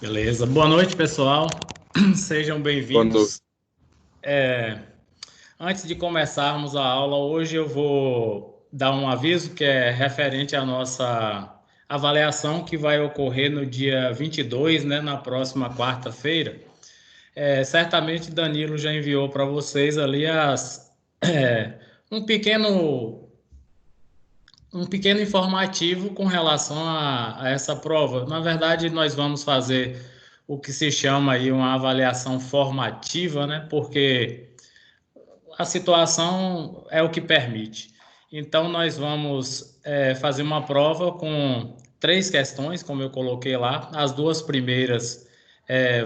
Beleza. Boa noite, pessoal. Sejam Quando bem-vindos. Antes de começarmos a aula, hoje eu vou dar um aviso que é referente à nossa avaliação que vai ocorrer no dia 22, né, na próxima quarta-feira. Certamente Danilo já enviou para vocês ali um pequeno um pequeno informativo com relação a essa prova. Na verdade, nós vamos fazer o que se chama aí uma avaliação formativa, né? Porque a situação é o que permite. Então, nós vamos fazer uma prova com 3 questões, como eu coloquei lá. As 2 primeiras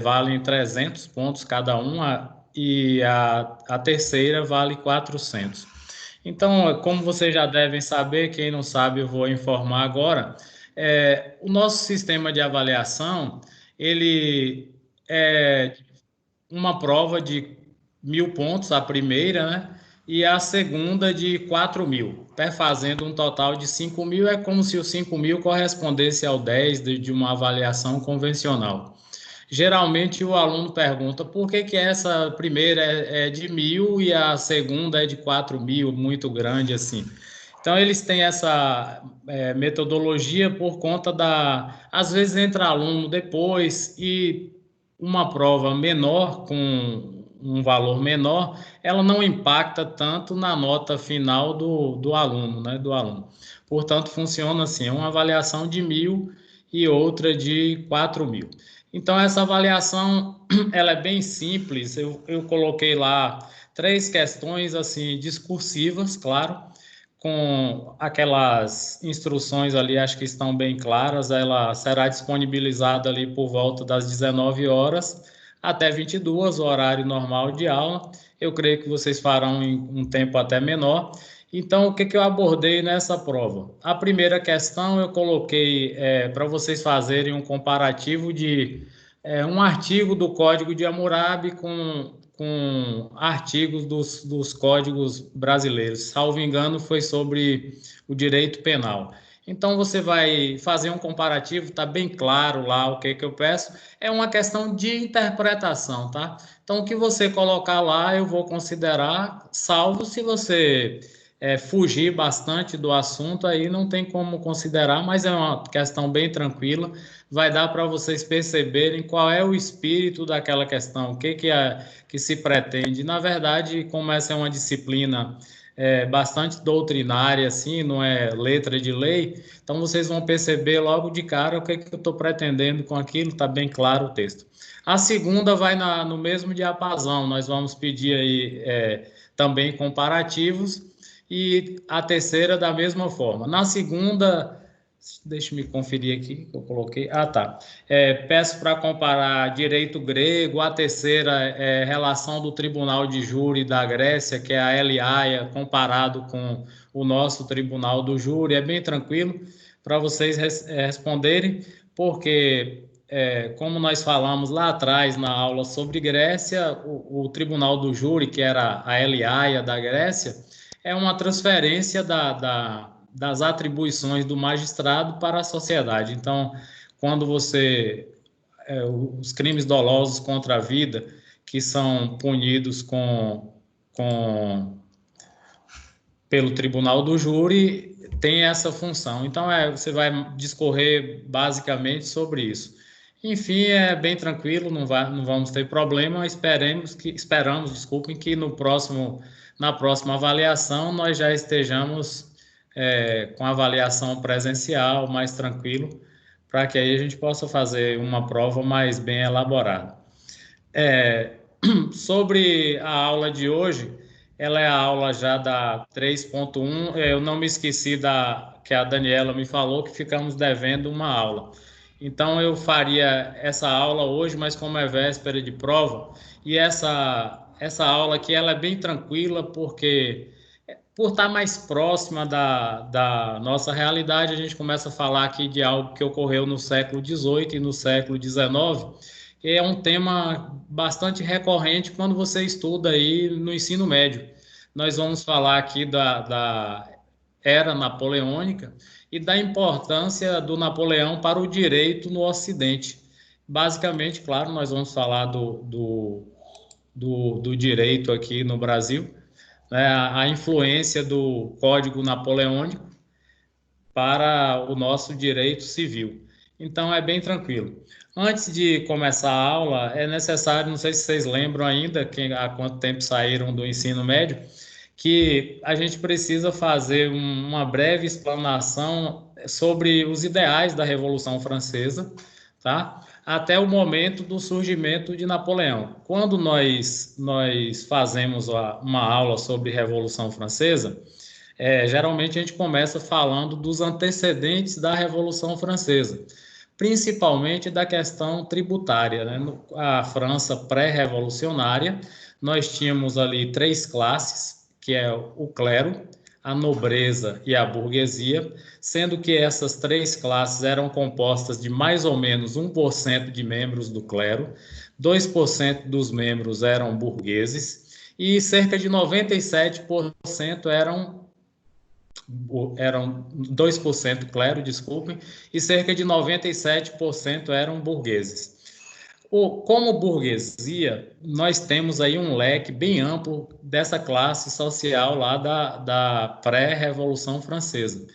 valem 300 pontos cada uma e a terceira vale 400. Então, como vocês já devem saber, quem não sabe, eu vou informar agora. O nosso sistema de avaliação, ele é uma prova de 1.000 pontos, a primeira, né? E a segunda de 4.000, fazendo um total de 5.000. É como se os 5.000 correspondesse ao 10 de uma avaliação convencional. Geralmente o aluno pergunta por que essa primeira é de 1.000 e a segunda é de 4.000, muito grande assim. Então eles têm essa metodologia por conta às vezes entra aluno depois e uma prova menor com um valor menor, ela não impacta tanto na nota final do aluno, né? Do aluno. Portanto, funciona assim, uma avaliação de 1.000 e outra de 4.000. Então, essa avaliação, ela é bem simples. Eu coloquei lá 3 questões, assim, discursivas, claro, com aquelas instruções ali, acho que estão bem claras. Ela será disponibilizada ali por volta das 19 horas até 22, o horário normal de aula. Eu creio que vocês farão em um tempo até menor. Então, o que eu abordei nessa prova? A primeira questão eu coloquei para vocês fazerem um comparativo de um artigo do Código de Hammurabi com artigos dos códigos brasileiros. Salvo engano, foi sobre o direito penal. Então, você vai fazer um comparativo, está bem claro lá o que eu peço. É uma questão de interpretação, tá? Então, o que você colocar lá, eu vou considerar, salvo se você fugir bastante do assunto, aí não tem como considerar, mas é uma questão bem tranquila. Vai dar para vocês perceberem qual é o espírito daquela questão, o que se pretende. Na verdade, como essa é uma disciplina bastante doutrinária, assim, não é letra de lei, então vocês vão perceber logo de cara o que eu estou pretendendo com aquilo, está bem claro o texto. A segunda vai no mesmo diapasão, nós vamos pedir aí também comparativos, e a terceira da mesma forma. Na segunda, deixa eu me conferir aqui que eu coloquei. Ah, tá. Peço para comparar direito grego, a terceira é relação do Tribunal de Júri da Grécia, que é a L-Haia, comparado com o nosso Tribunal do Júri. É bem tranquilo para vocês responderem, porque como nós falamos lá atrás na aula sobre Grécia, o Tribunal do Júri, que era a L-Haia da Grécia, é uma transferência das atribuições do magistrado para a sociedade. Então, quando os crimes dolosos contra a vida, que são punidos pelo Tribunal do Júri, tem essa função. Então, você vai discorrer basicamente sobre isso. Enfim, é bem tranquilo, não vamos ter problema. Esperamos, desculpem, que na próxima avaliação nós já estejamos com a avaliação presencial mais tranquilo, para que aí a gente possa fazer uma prova mais bem elaborada. Sobre a aula de hoje, ela é a aula já da 3.1. Eu não me esqueci que a Daniela me falou que ficamos devendo uma aula. Então eu faria essa aula hoje, mas como é véspera de prova, e essa aula aqui ela é bem tranquila, porque por estar mais próxima da nossa realidade, a gente começa a falar aqui de algo que ocorreu no século XVIII e no século XIX, que é um tema bastante recorrente quando você estuda aí no ensino médio. Nós vamos falar aqui da era napoleônica e da importância do Napoleão para o direito no Ocidente. Basicamente, claro, nós vamos falar do direito aqui no Brasil, né, a influência do Código Napoleônico para o nosso direito civil. Então, é bem tranquilo. Antes de começar a aula, é necessário, não sei se vocês lembram ainda, há quanto tempo saíram do ensino médio, que a gente precisa fazer uma breve explanação sobre os ideais da Revolução Francesa, tá? Até o momento do surgimento de Napoleão. Quando nós fazemos uma aula sobre Revolução Francesa, geralmente a gente começa falando dos antecedentes da Revolução Francesa, principalmente da questão tributária, né? A França pré-revolucionária, nós tínhamos ali três classes, que é o clero, a nobreza e a burguesia, sendo que essas três classes eram compostas de mais ou menos 1% de membros do clero, 2% dos membros eram burgueses e cerca de 97% eram 2% clero, desculpem, e cerca de 97% eram burgueses. Como burguesia, nós temos aí um leque bem amplo dessa classe social lá da pré-Revolução Francesa.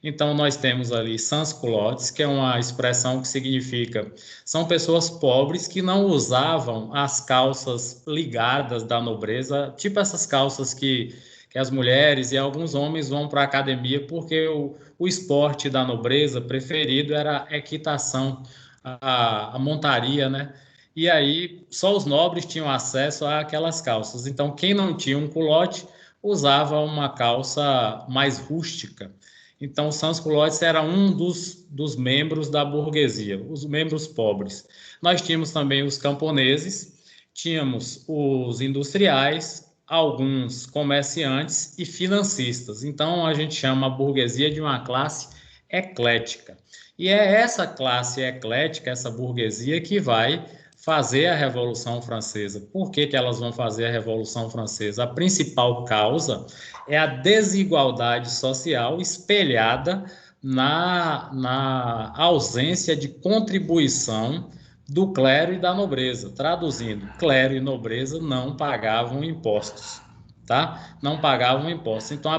Então, nós temos ali sans-culottes, que é uma expressão que significa são pessoas pobres que não usavam as calças ligadas da nobreza, tipo essas calças que as mulheres e alguns homens vão para a academia porque o esporte da nobreza preferido era a equitação, a montaria, né? E aí só os nobres tinham acesso àquelas calças. Então, quem não tinha um culote usava uma calça mais rústica. Então, o sans-culottes era um dos membros da burguesia, os membros pobres. Nós tínhamos também os camponeses, tínhamos os industriais, alguns comerciantes e financistas. Então, a gente chama a burguesia de uma classe eclética. E é essa classe eclética, essa burguesia, que vai fazer a Revolução Francesa. Por que elas vão fazer a Revolução Francesa? A principal causa é a desigualdade social espelhada na ausência de contribuição do clero e da nobreza. Traduzindo, clero e nobreza não pagavam impostos, tá? Não pagavam impostos. Então,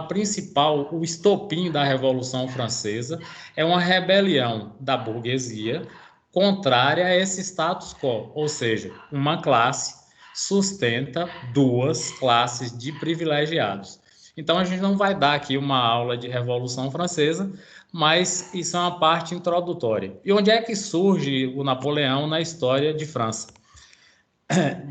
o estopim da Revolução Francesa é uma rebelião da burguesia contrária a esse status quo, ou seja, uma classe sustenta duas classes de privilegiados. Então, a gente não vai dar aqui uma aula de Revolução Francesa, mas isso é uma parte introdutória. E onde é que surge o Napoleão na história de França?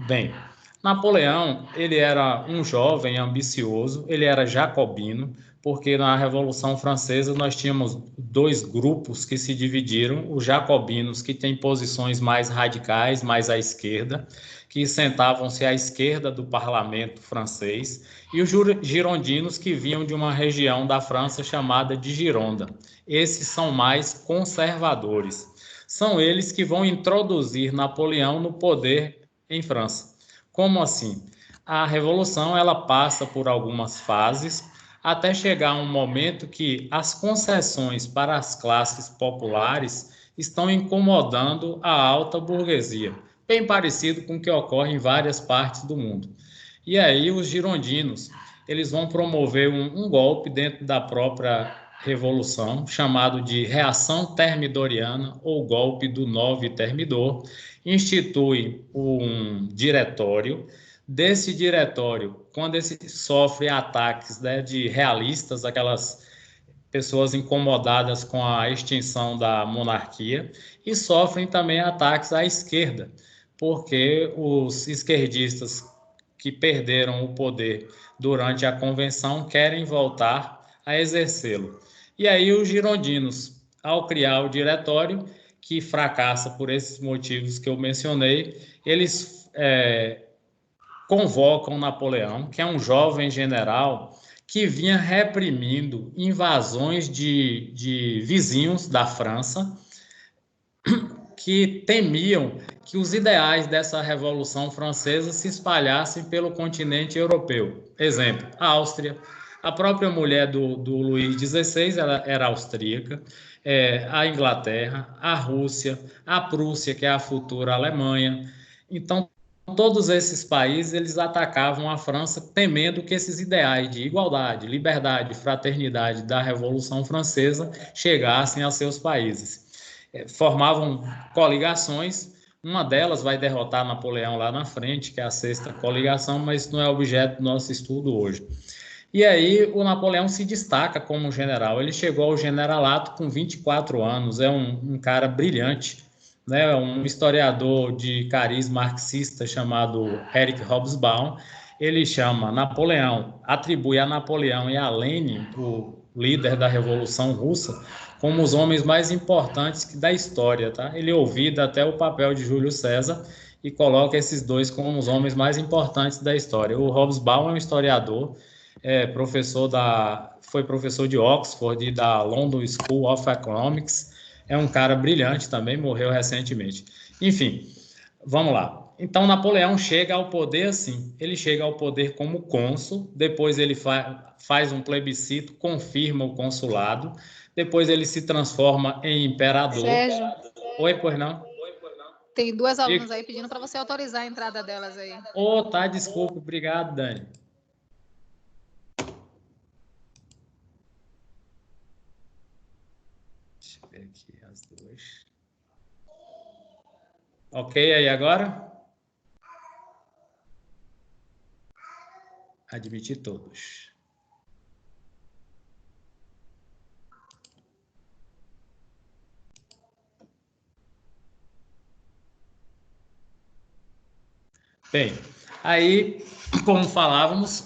Bem, Napoleão, ele era um jovem ambicioso, ele era jacobino, porque na Revolução Francesa nós tínhamos dois grupos que se dividiram, os jacobinos, que têm posições mais radicais, mais à esquerda, que sentavam-se à esquerda do parlamento francês, e os girondinos, que vinham de uma região da França chamada de Gironda. Esses são mais conservadores. São eles que vão introduzir Napoleão no poder em França. Como assim? A Revolução ela passa por algumas fases até chegar a um momento que as concessões para as classes populares estão incomodando a alta burguesia, bem parecido com o que ocorre em várias partes do mundo. E aí os girondinos eles vão promover um golpe dentro da própria Revolução, chamado de Reação Termidoriana ou Golpe do 9 Termidor, institui um diretório. Desse diretório, quando esse sofre ataques, né, de realistas, aquelas pessoas incomodadas com a extinção da monarquia, e sofrem também ataques à esquerda, porque os esquerdistas que perderam o poder durante a convenção querem voltar a exercê-lo. E aí os girondinos, ao criar o diretório, que fracassa por esses motivos que eu mencionei, eles convocam Napoleão, que é um jovem general que vinha reprimindo invasões de vizinhos da França, que temiam que os ideais dessa Revolução Francesa se espalhassem pelo continente europeu. Exemplo, Áustria, A própria mulher do Luís XVI ela era austríaca, a Inglaterra, a Rússia, a Prússia, que é a futura Alemanha. Então, todos esses países eles atacavam a França temendo que esses ideais de igualdade, liberdade, fraternidade da Revolução Francesa chegassem aos seus países. Formavam coligações, uma delas vai derrotar Napoleão lá na frente, que é a sexta coligação, mas não é objeto do nosso estudo hoje. E aí o Napoleão se destaca como general. Ele chegou ao generalato com 24 anos, é um cara brilhante, né? Um historiador de cariz marxista chamado Eric Hobsbawm. Ele chama Napoleão, atribui a Napoleão e a Lenin, o líder da Revolução Russa, como os homens mais importantes da história, tá? Ele ouvida até o papel de Júlio César e coloca esses dois como os homens mais importantes da história. O Hobsbawm é um historiador, foi professor de Oxford e da London School of Economics. É um cara brilhante também, morreu recentemente. Enfim, vamos lá. Então, Napoleão chega ao poder assim, ele chega ao poder como cônsul, depois ele faz um plebiscito, confirma o consulado, depois ele se transforma em imperador. Sérgio. Oi, pois não? Tem duas alunas aí pedindo para você autorizar a entrada delas aí. Tá, desculpa, obrigado, Dani. Deixa eu ver aqui as duas. Ok, aí agora? Admitir todos. Bem, aí, como falávamos,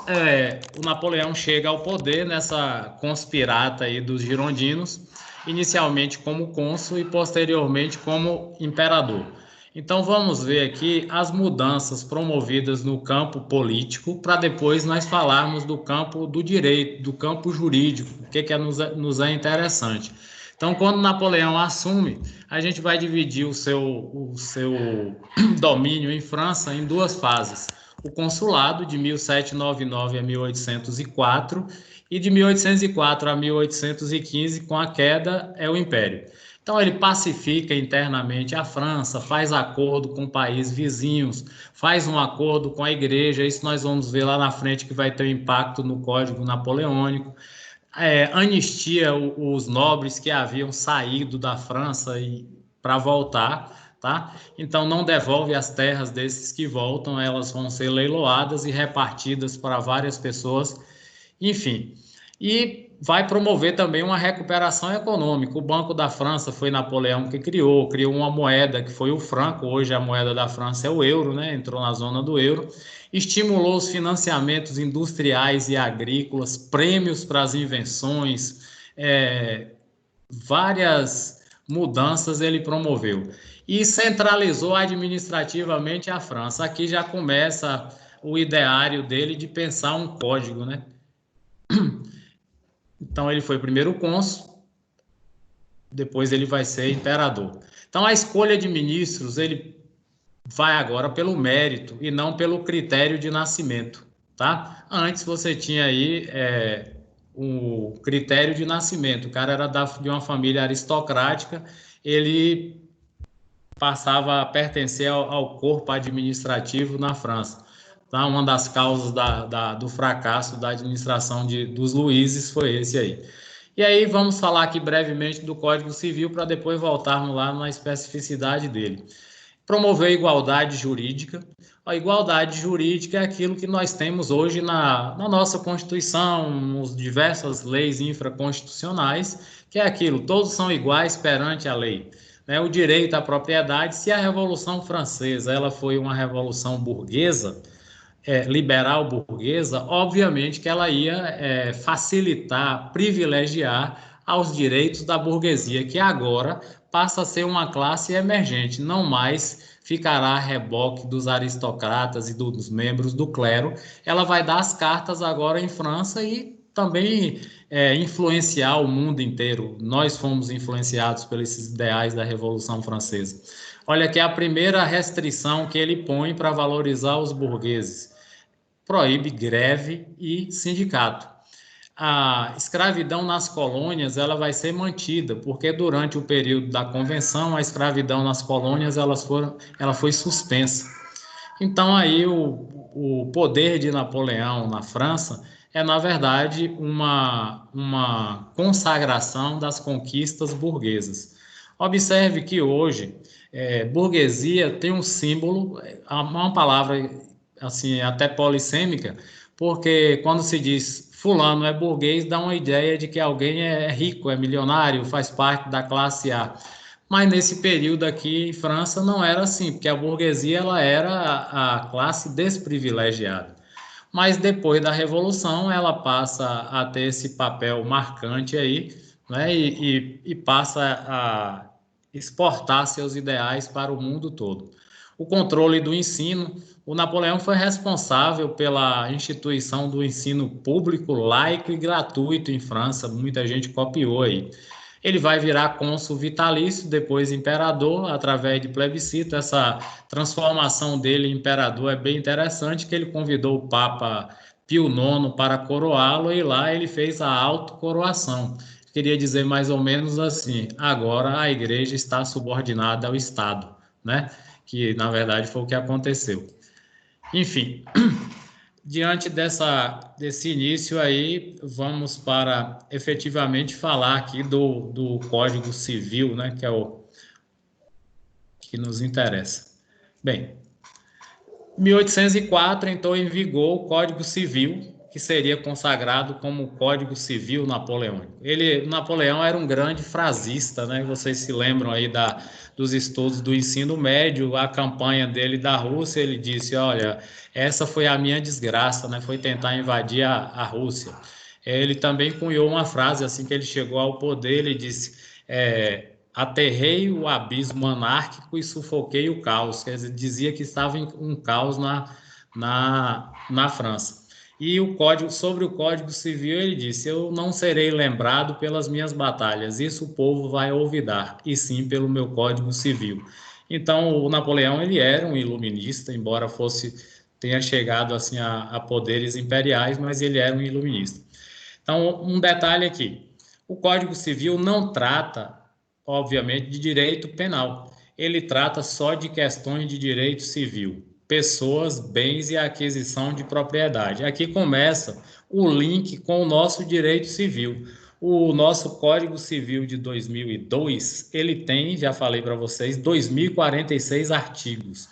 o Napoleão chega ao poder nessa conspirata aí dos girondinos, inicialmente como cônsul e posteriormente como imperador. Então vamos ver aqui as mudanças promovidas no campo político para depois nós falarmos do campo do direito, do campo jurídico, o que nos é interessante. Então, quando Napoleão assume, a gente vai dividir o seu domínio em França em duas fases. O consulado, de 1799 a 1804, e de 1804 a 1815, com a queda, é o Império. Então, ele pacifica internamente a França, faz acordo com países vizinhos, faz um acordo com a igreja, isso nós vamos ver lá na frente que vai ter um impacto no Código Napoleônico. Anistia os nobres que haviam saído da França para voltar, tá? Então não devolve as terras desses que voltam, elas vão ser leiloadas e repartidas para várias pessoas, enfim. E vai promover também uma recuperação econômica. O Banco da França foi Napoleão que criou uma moeda que foi o franco, hoje a moeda da França é o euro, né? Entrou na zona do euro. Estimulou os financiamentos industriais e agrícolas, prêmios para as invenções, várias mudanças ele promoveu. E centralizou administrativamente a França. Aqui já começa o ideário dele de pensar um código, né? Então ele foi primeiro cônsul, depois ele vai ser imperador. Então a escolha de ministros, ele vai agora pelo mérito e não pelo critério de nascimento, tá? Antes você tinha aí o critério de nascimento, o cara era de uma família aristocrática, ele passava a pertencer ao corpo administrativo na França. Tá? Uma das causas do fracasso da administração dos Luíses foi esse aí. E aí vamos falar aqui brevemente do Código Civil para depois voltarmos lá na especificidade dele. Promover a igualdade jurídica. A igualdade jurídica é aquilo que nós temos hoje na nossa Constituição, nas diversas leis infraconstitucionais, que é aquilo, todos são iguais perante a lei. O direito à propriedade, se a Revolução Francesa ela foi uma revolução burguesa, liberal burguesa, obviamente que ela ia facilitar, privilegiar aos direitos da burguesia, que agora passa a ser uma classe emergente, não mais ficará a reboque dos aristocratas e dos membros do clero. Ela vai dar as cartas agora em França e também influenciar o mundo inteiro. Nós fomos influenciados pelos ideais da Revolução Francesa. Olha aqui a primeira restrição que ele põe para valorizar os burgueses. Proíbe greve e sindicato. a escravidão nas colônias ela vai ser mantida, porque durante o período da convenção, a escravidão nas colônias ela foi suspensa. Então, aí, o poder de Napoleão na França é, na verdade, uma consagração das conquistas burguesas. Observe que hoje, burguesia tem um símbolo, uma palavra assim, até polissêmica, porque quando se diz fulano é burguês, dá uma ideia de que alguém é rico, é milionário, faz parte da classe A. Mas nesse período aqui em França não era assim, porque a burguesia ela era a classe desprivilegiada. Mas depois da Revolução ela passa a ter esse papel marcante aí, né, e passa a exportar seus ideais para o mundo todo. O controle do ensino, o Napoleão foi responsável pela instituição do ensino público, laico e gratuito em França, muita gente copiou aí. Ele vai virar cônsul vitalício, depois imperador, através de plebiscito. Essa transformação dele em imperador é bem interessante, que ele convidou o Papa Pio IX para coroá-lo e lá ele fez a autocoroação. Queria dizer mais ou menos assim: agora a igreja está subordinada ao Estado, né? Que na verdade foi o que aconteceu. Enfim, diante desse início aí, vamos para efetivamente falar aqui do Código Civil, né, que é o que nos interessa. Bem, 1804 entrou em vigor o Código Civil, que seria consagrado como o Código Civil Napoleônico. Napoleão era um grande frasista, né? Vocês se lembram aí dos estudos do ensino médio, a campanha dele da Rússia, ele disse, olha, essa foi a minha desgraça, né? Foi tentar invadir a Rússia. Ele também cunhou uma frase, assim que ele chegou ao poder, ele disse, aterrei o abismo anárquico e sufoquei o caos. Quer dizer, dizia que estava em um caos na França. E sobre o Código Civil, ele disse: eu não serei lembrado pelas minhas batalhas, isso o povo vai olvidar, e sim pelo meu Código Civil. Então, o Napoleão ele era um iluminista, embora tenha chegado assim a poderes imperiais, mas ele era um iluminista. Então, um detalhe aqui: o Código Civil não trata, obviamente, de direito penal. Ele trata só de questões de direito civil, pessoas, bens e aquisição de propriedade. Aqui começa o link com o nosso direito civil. O nosso Código Civil de 2002, ele tem, já falei para vocês, 2.046 artigos.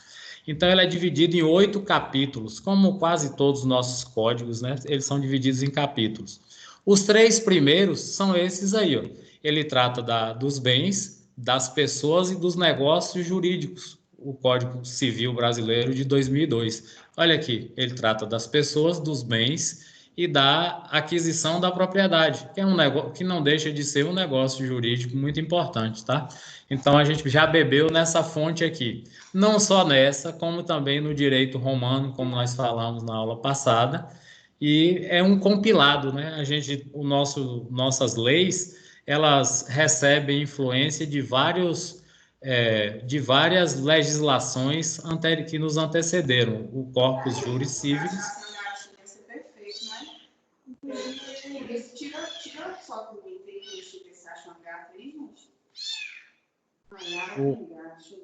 Então, ele é dividido em 8 capítulos, como quase todos os nossos códigos, né? Eles são divididos em capítulos. Os 3 primeiros são esses aí, ó. Ele trata dos bens, das pessoas e dos negócios jurídicos, o Código Civil Brasileiro de 2002. Olha aqui, ele trata das pessoas, dos bens e da aquisição da propriedade, que é um negócio que não deixa de ser um negócio jurídico muito importante, tá? Então a gente já bebeu nessa fonte aqui, não só nessa, como também no direito romano, como nós falamos na aula passada. E é um compilado, né? Nossas leis, elas recebem influência de várias legislações que nos antecederam, o Corpus Juris Civilis.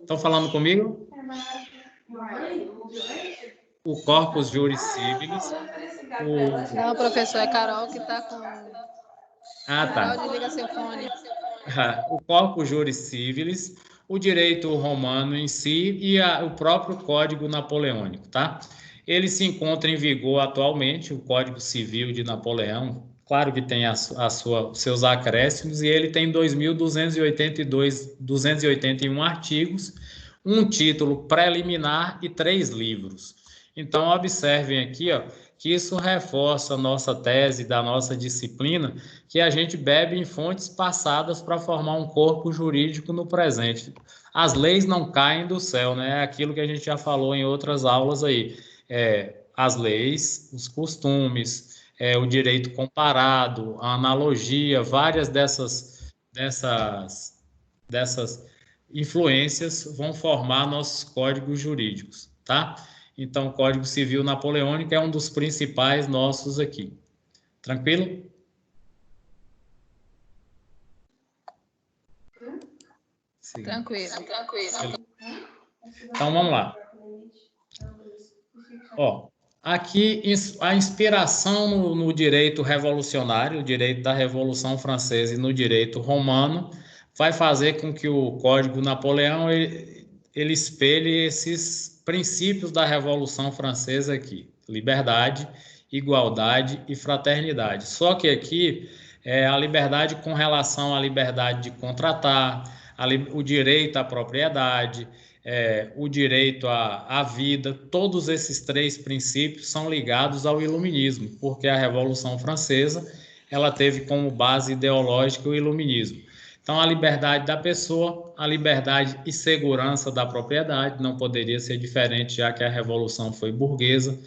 Estão falando comigo? O Corpus Juris Civilis. Não, professor, é Carol que está com... Ah, tá. Carol, desliga seu fone. O Corpus Juris Civilis, o direito romano em si e o próprio Código Napoleônico, tá? Ele se encontra em vigor atualmente, o Código Civil de Napoleão, claro que tem seus acréscimos, e ele tem 2.281 artigos, um título preliminar e 3 livros. Então, observem aqui, ó, que isso reforça a nossa tese da nossa disciplina, que a gente bebe em fontes passadas para formar um corpo jurídico no presente. As leis não caem do céu, né? É aquilo que a gente já falou em outras aulas aí. As leis, os costumes, o direito comparado, a analogia, várias dessas influências vão formar nossos códigos jurídicos, tá? Então, o Código Civil Napoleônico é um dos principais nossos aqui. Tranquilo? Tranquilo. Então, vamos lá. Ó, aqui a inspiração no direito revolucionário, o direito da Revolução Francesa e no direito romano, vai fazer com que o Código Napoleão ele espelhe esses princípios da Revolução Francesa aqui: liberdade, igualdade e fraternidade. Só que aqui a liberdade com relação à liberdade de contratar, o direito à propriedade, o direito à vida, todos esses três princípios são ligados ao iluminismo, porque a Revolução Francesa ela teve como base ideológica o iluminismo. Então, a liberdade da pessoa, a liberdade e segurança da propriedade, não poderia ser diferente, já que a Revolução foi burguesa,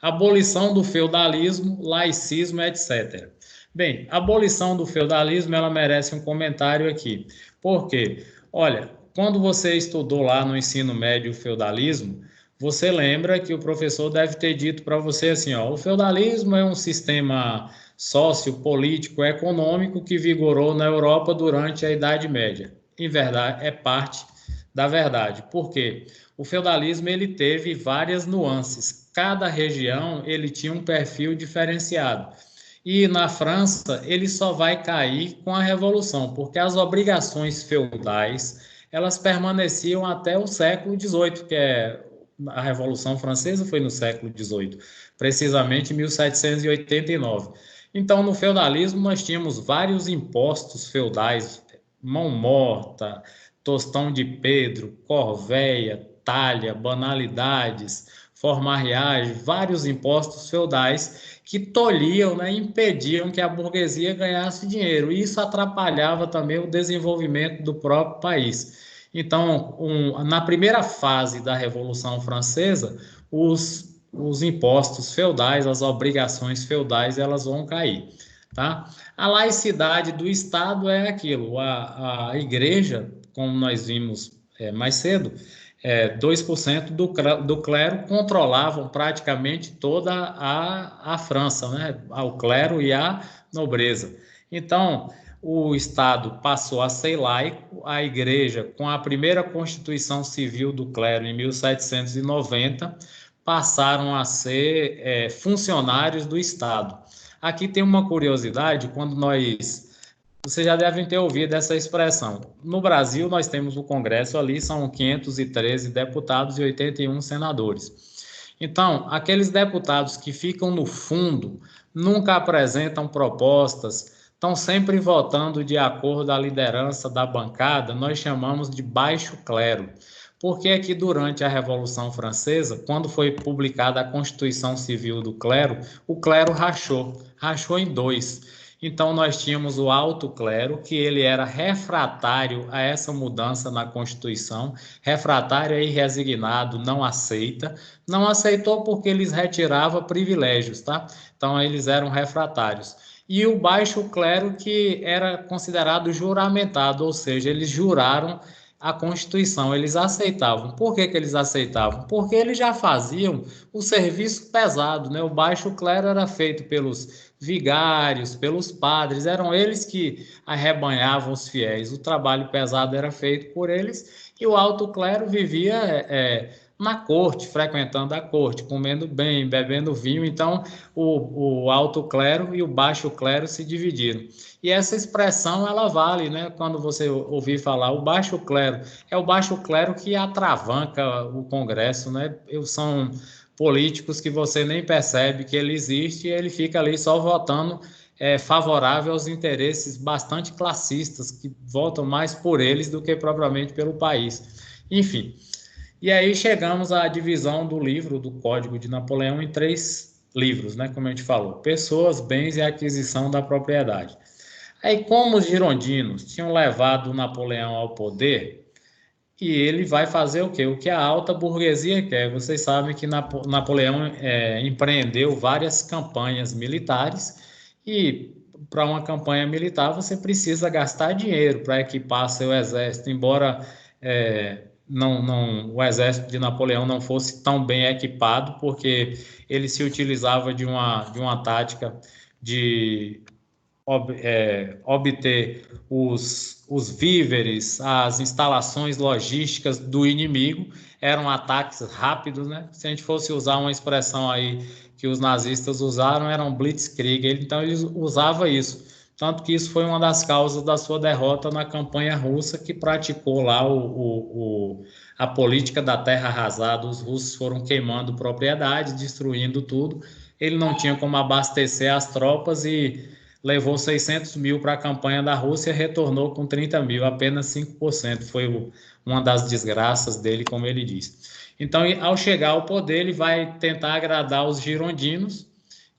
abolição do feudalismo, laicismo, etc. Bem, a abolição do feudalismo, ela merece um comentário aqui. Por quê? Olha, quando você estudou lá no ensino médio o feudalismo, você lembra que o professor deve ter dito para você assim, ó, o feudalismo é um sistema sociopolítico econômico que vigorou na Europa durante a Idade Média. Em verdade, é parte da verdade. Por quê? O feudalismo ele teve várias nuances. Cada região ele tinha um perfil diferenciado. E na França ele só vai cair com a Revolução, porque as obrigações feudais elas permaneciam até o século XVIII, que é a Revolução Francesa foi no século XVIII, precisamente em 1789. Então, no feudalismo, nós tínhamos vários impostos feudais, mão morta, tostão de Pedro, corvéia, talha, banalidades, formarriagem, vários impostos feudais que tolhiam, né, impediam que a burguesia ganhasse dinheiro. E isso atrapalhava também o desenvolvimento do próprio país. Então, na primeira fase da Revolução Francesa, os impostos feudais, as obrigações feudais, elas vão cair, tá? A laicidade do Estado é aquilo, a igreja, como nós vimos mais cedo, 2% do clero controlavam praticamente toda a França, né? O clero e a nobreza. Então, o Estado passou a ser laico, a igreja, com a primeira Constituição Civil do clero em 1790, passaram a ser funcionários do Estado. Aqui tem uma curiosidade, quando vocês já devem ter ouvido essa expressão. No Brasil, nós temos o Congresso ali, são 513 deputados e 81 senadores. Então, aqueles deputados que ficam no fundo, nunca apresentam propostas, estão sempre votando de acordo à liderança da bancada, nós chamamos de baixo clero. Porque aqui durante a Revolução Francesa, quando foi publicada a Constituição Civil do Clero, o clero rachou em dois. Então, nós tínhamos o alto clero, que ele era refratário a essa mudança na Constituição, refratário e resignado, não aceitou porque eles retiravam privilégios, tá? Então, eles eram refratários. E o baixo clero, que era considerado juramentado, ou seja, eles juraram a Constituição, eles aceitavam. Por que eles aceitavam? Porque eles já faziam o serviço pesado, né? O baixo clero era feito pelos vigários, pelos padres, eram eles que arrebanhavam os fiéis. O trabalho pesado era feito por eles e o alto clero vivia na corte, frequentando a corte, comendo bem, bebendo vinho. Então, o alto clero e o baixo clero se dividiram. E essa expressão, ela vale, né? Quando você ouvir falar o baixo clero, é o baixo clero que atravanca o Congresso, né? São políticos que você nem percebe que ele existe e ele fica ali só votando favorável aos interesses bastante classistas, que votam mais por eles do que propriamente pelo país. Enfim, e aí chegamos à divisão do livro do Código de Napoleão em 3 livros, né? Como a gente falou, pessoas, bens e aquisição da propriedade. Aí, como os girondinos tinham levado Napoleão ao poder, e ele vai fazer o quê? O que a alta burguesia quer. Vocês sabem que Napoleão empreendeu várias campanhas militares e para uma campanha militar você precisa gastar dinheiro para equipar seu exército, embora o exército de Napoleão não fosse tão bem equipado, porque ele se utilizava de uma tática de obter os víveres, as instalações logísticas do inimigo. Eram ataques rápidos, né? Se a gente fosse usar uma expressão aí que os nazistas usaram, era um blitzkrieg. Então, eles usavam isso. Tanto que isso foi uma das causas da sua derrota na campanha russa, que praticou lá a política da terra arrasada. Os russos foram queimando propriedades, destruindo tudo. Ele não tinha como abastecer as tropas e levou 600 mil para a campanha da Rússia e retornou com 30 mil, apenas 5%. Foi uma das desgraças dele, como ele diz. Então, ao chegar ao poder, ele vai tentar agradar os girondinos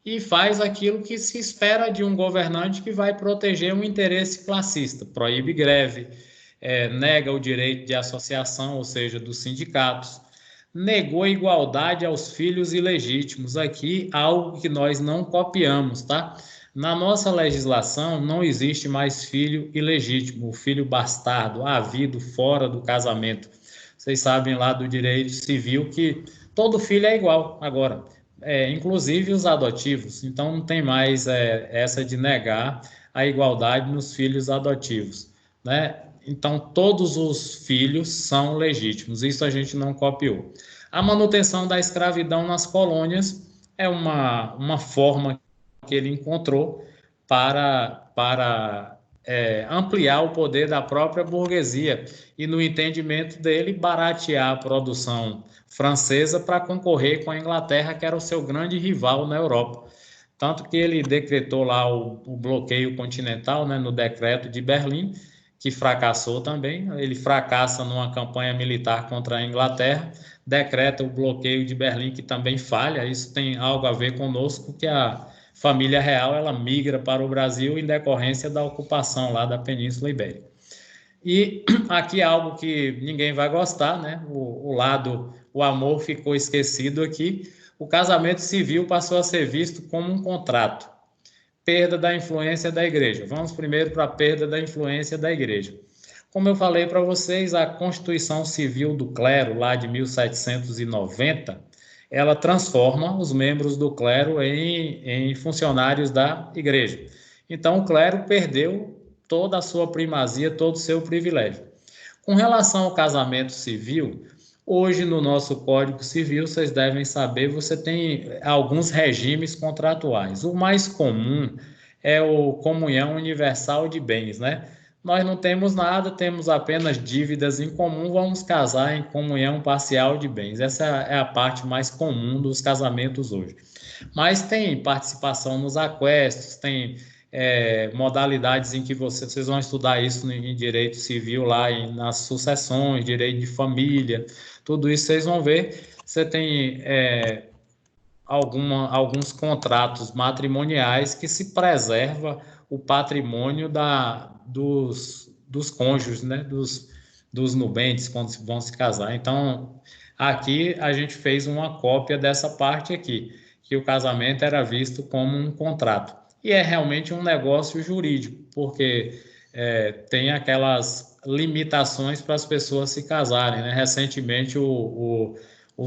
e faz aquilo que se espera de um governante que vai proteger um interesse classista. Proíbe greve, nega o direito de associação, ou seja, dos sindicatos, negou igualdade aos filhos ilegítimos. Aqui, algo que nós não copiamos, tá? Na nossa legislação, não existe mais filho ilegítimo, o filho bastardo, havido fora do casamento. Vocês sabem lá do direito civil que todo filho é igual agora, inclusive os adotivos. Então, não tem mais essa de negar a igualdade nos filhos adotivos, né? Então, todos os filhos são legítimos. Isso a gente não copiou. A manutenção da escravidão nas colônias é uma forma que ele encontrou para ampliar o poder da própria burguesia e, no entendimento dele, baratear a produção francesa para concorrer com a Inglaterra, que era o seu grande rival na Europa. Tanto que ele decretou lá o bloqueio continental, né, no Decreto de Berlim, que fracassou também. Ele fracassa numa campanha militar contra a Inglaterra, decreta o bloqueio de Berlim, que também falha. Isso tem algo a ver conosco, que a família real ela migra para o Brasil em decorrência da ocupação lá da Península Ibérica. E aqui é algo que ninguém vai gostar, né? O amor ficou esquecido aqui. O casamento civil passou a ser visto como um contrato. Perda da influência da igreja. Vamos primeiro para a perda da influência da igreja. Como eu falei para vocês, a Constituição Civil do Clero, lá de 1790, ela transforma os membros do clero em funcionários da igreja. Então, o clero perdeu toda a sua primazia, todo o seu privilégio. Com relação ao casamento civil, hoje no nosso Código Civil, vocês devem saber, você tem alguns regimes contratuais. O mais comum é o comunhão universal de bens, né? Nós não temos nada, temos apenas dívidas em comum, vamos casar em comunhão parcial de bens. Essa é a parte mais comum dos casamentos hoje. Mas tem participação nos aquestos, tem modalidades em que vocês vão estudar isso em direito civil lá nas sucessões, direito de família, tudo isso vocês vão ver. Você tem alguns contratos matrimoniais que se preserva o patrimônio dos cônjuges, né? dos nubentes, quando vão se casar. Então, aqui a gente fez uma cópia dessa parte aqui, que o casamento era visto como um contrato. E é realmente um negócio jurídico, porque tem aquelas limitações para as pessoas se casarem, né? Recentemente, o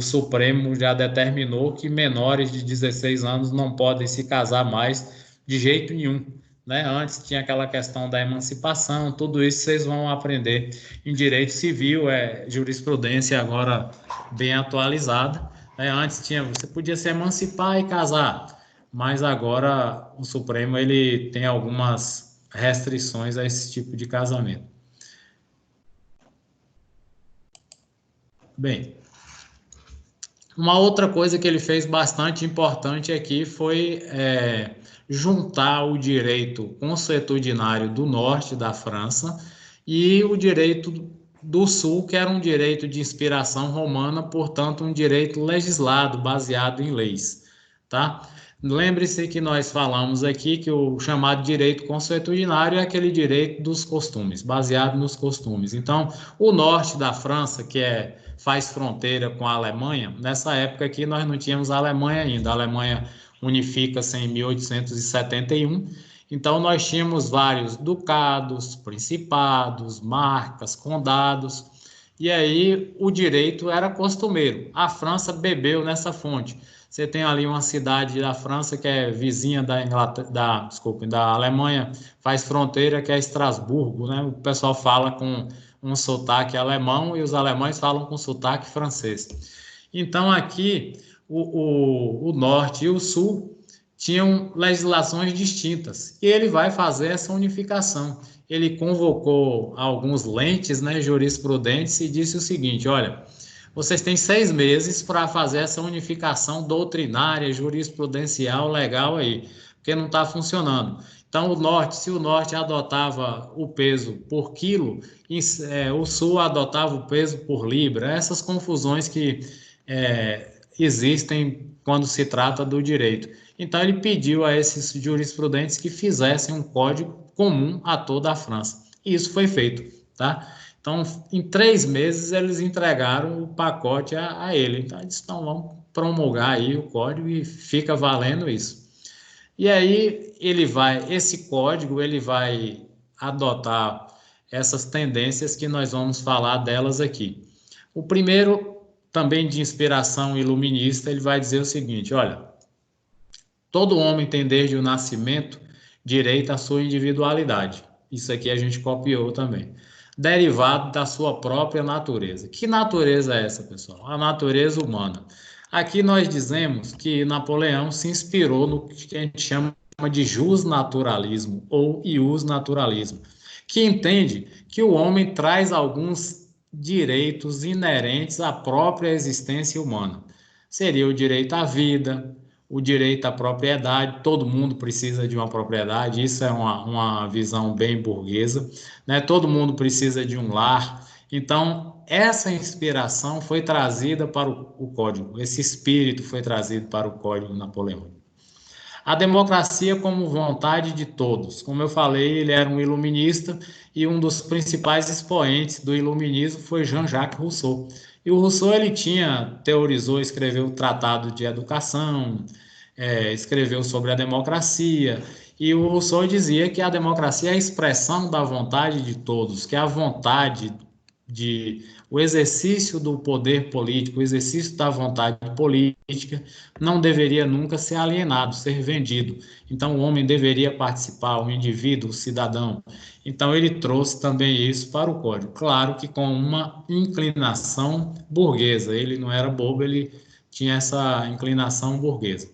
Supremo já determinou que menores de 16 anos não podem se casar mais de jeito nenhum, né? Antes tinha aquela questão da emancipação, tudo isso vocês vão aprender em direito civil, jurisprudência agora bem atualizada, né? Antes você podia se emancipar e casar, mas agora o Supremo ele tem algumas restrições a esse tipo de casamento. Bem, uma outra coisa que ele fez bastante importante aqui foi juntar o direito consuetudinário do norte da França e o direito do sul, que era um direito de inspiração romana, portanto, um direito legislado, baseado em leis, tá? Lembre-se que nós falamos aqui que o chamado direito consuetudinário é aquele direito dos costumes, baseado nos costumes. Então, o norte da França, que faz fronteira com a Alemanha, nessa época aqui nós não tínhamos a Alemanha ainda, a Alemanha unifica-se em 1871, então nós tínhamos vários ducados, principados, marcas, condados, e aí o direito era costumeiro. A França bebeu nessa fonte. Você tem ali uma cidade da França que é vizinha da da Alemanha, faz fronteira, que é Estrasburgo, né? O pessoal fala com um sotaque alemão e os alemães falam com sotaque francês. Então, aqui, o norte e o sul tinham legislações distintas e ele vai fazer essa unificação. Ele convocou alguns lentes, né, jurisprudentes e disse o seguinte: olha, vocês têm 6 meses para fazer essa unificação doutrinária, jurisprudencial, legal aí, porque não está funcionando. Então, se o norte adotava o peso por quilo, o sul adotava o peso por libra. Essas confusões que existem quando se trata do direito. Então, ele pediu a esses jurisprudentes que fizessem um código comum a toda a França. E isso foi feito, tá? Então, em 3 meses, eles entregaram o pacote a ele. Então, eles estão, vamos promulgar aí o código e fica valendo isso. E aí, esse código, ele vai adotar essas tendências que nós vamos falar delas aqui. O primeiro, também de inspiração iluminista, ele vai dizer o seguinte: olha, todo homem tem desde o nascimento direito à sua individualidade. Isso aqui a gente copiou também. Derivado da sua própria natureza. Que natureza é essa, pessoal? A natureza humana. Aqui nós dizemos que Napoleão se inspirou no que a gente chama de justnaturalismo ou iusnaturalismo, que entende que o homem traz alguns direitos inerentes à própria existência humana. Seria o direito à vida, o direito à propriedade, todo mundo precisa de uma propriedade, isso é uma visão bem burguesa, né? Todo mundo precisa de um lar. Então, essa inspiração foi trazida para o Código, esse espírito foi trazido para o Código Napoleônico. A democracia como vontade de todos. Como eu falei, ele era um iluminista e um dos principais expoentes do iluminismo foi Jean-Jacques Rousseau. E o Rousseau ele teorizou, escreveu o Tratado de Educação, escreveu sobre a democracia, e o Rousseau dizia que a democracia é a expressão da vontade de todos, que a vontade o exercício do poder político, o exercício da vontade política não deveria nunca ser alienado, ser vendido. Então o homem deveria participar, o indivíduo, o cidadão. Então ele trouxe também isso para o Código, claro que com uma inclinação burguesa. Ele não era bobo, ele tinha essa inclinação burguesa.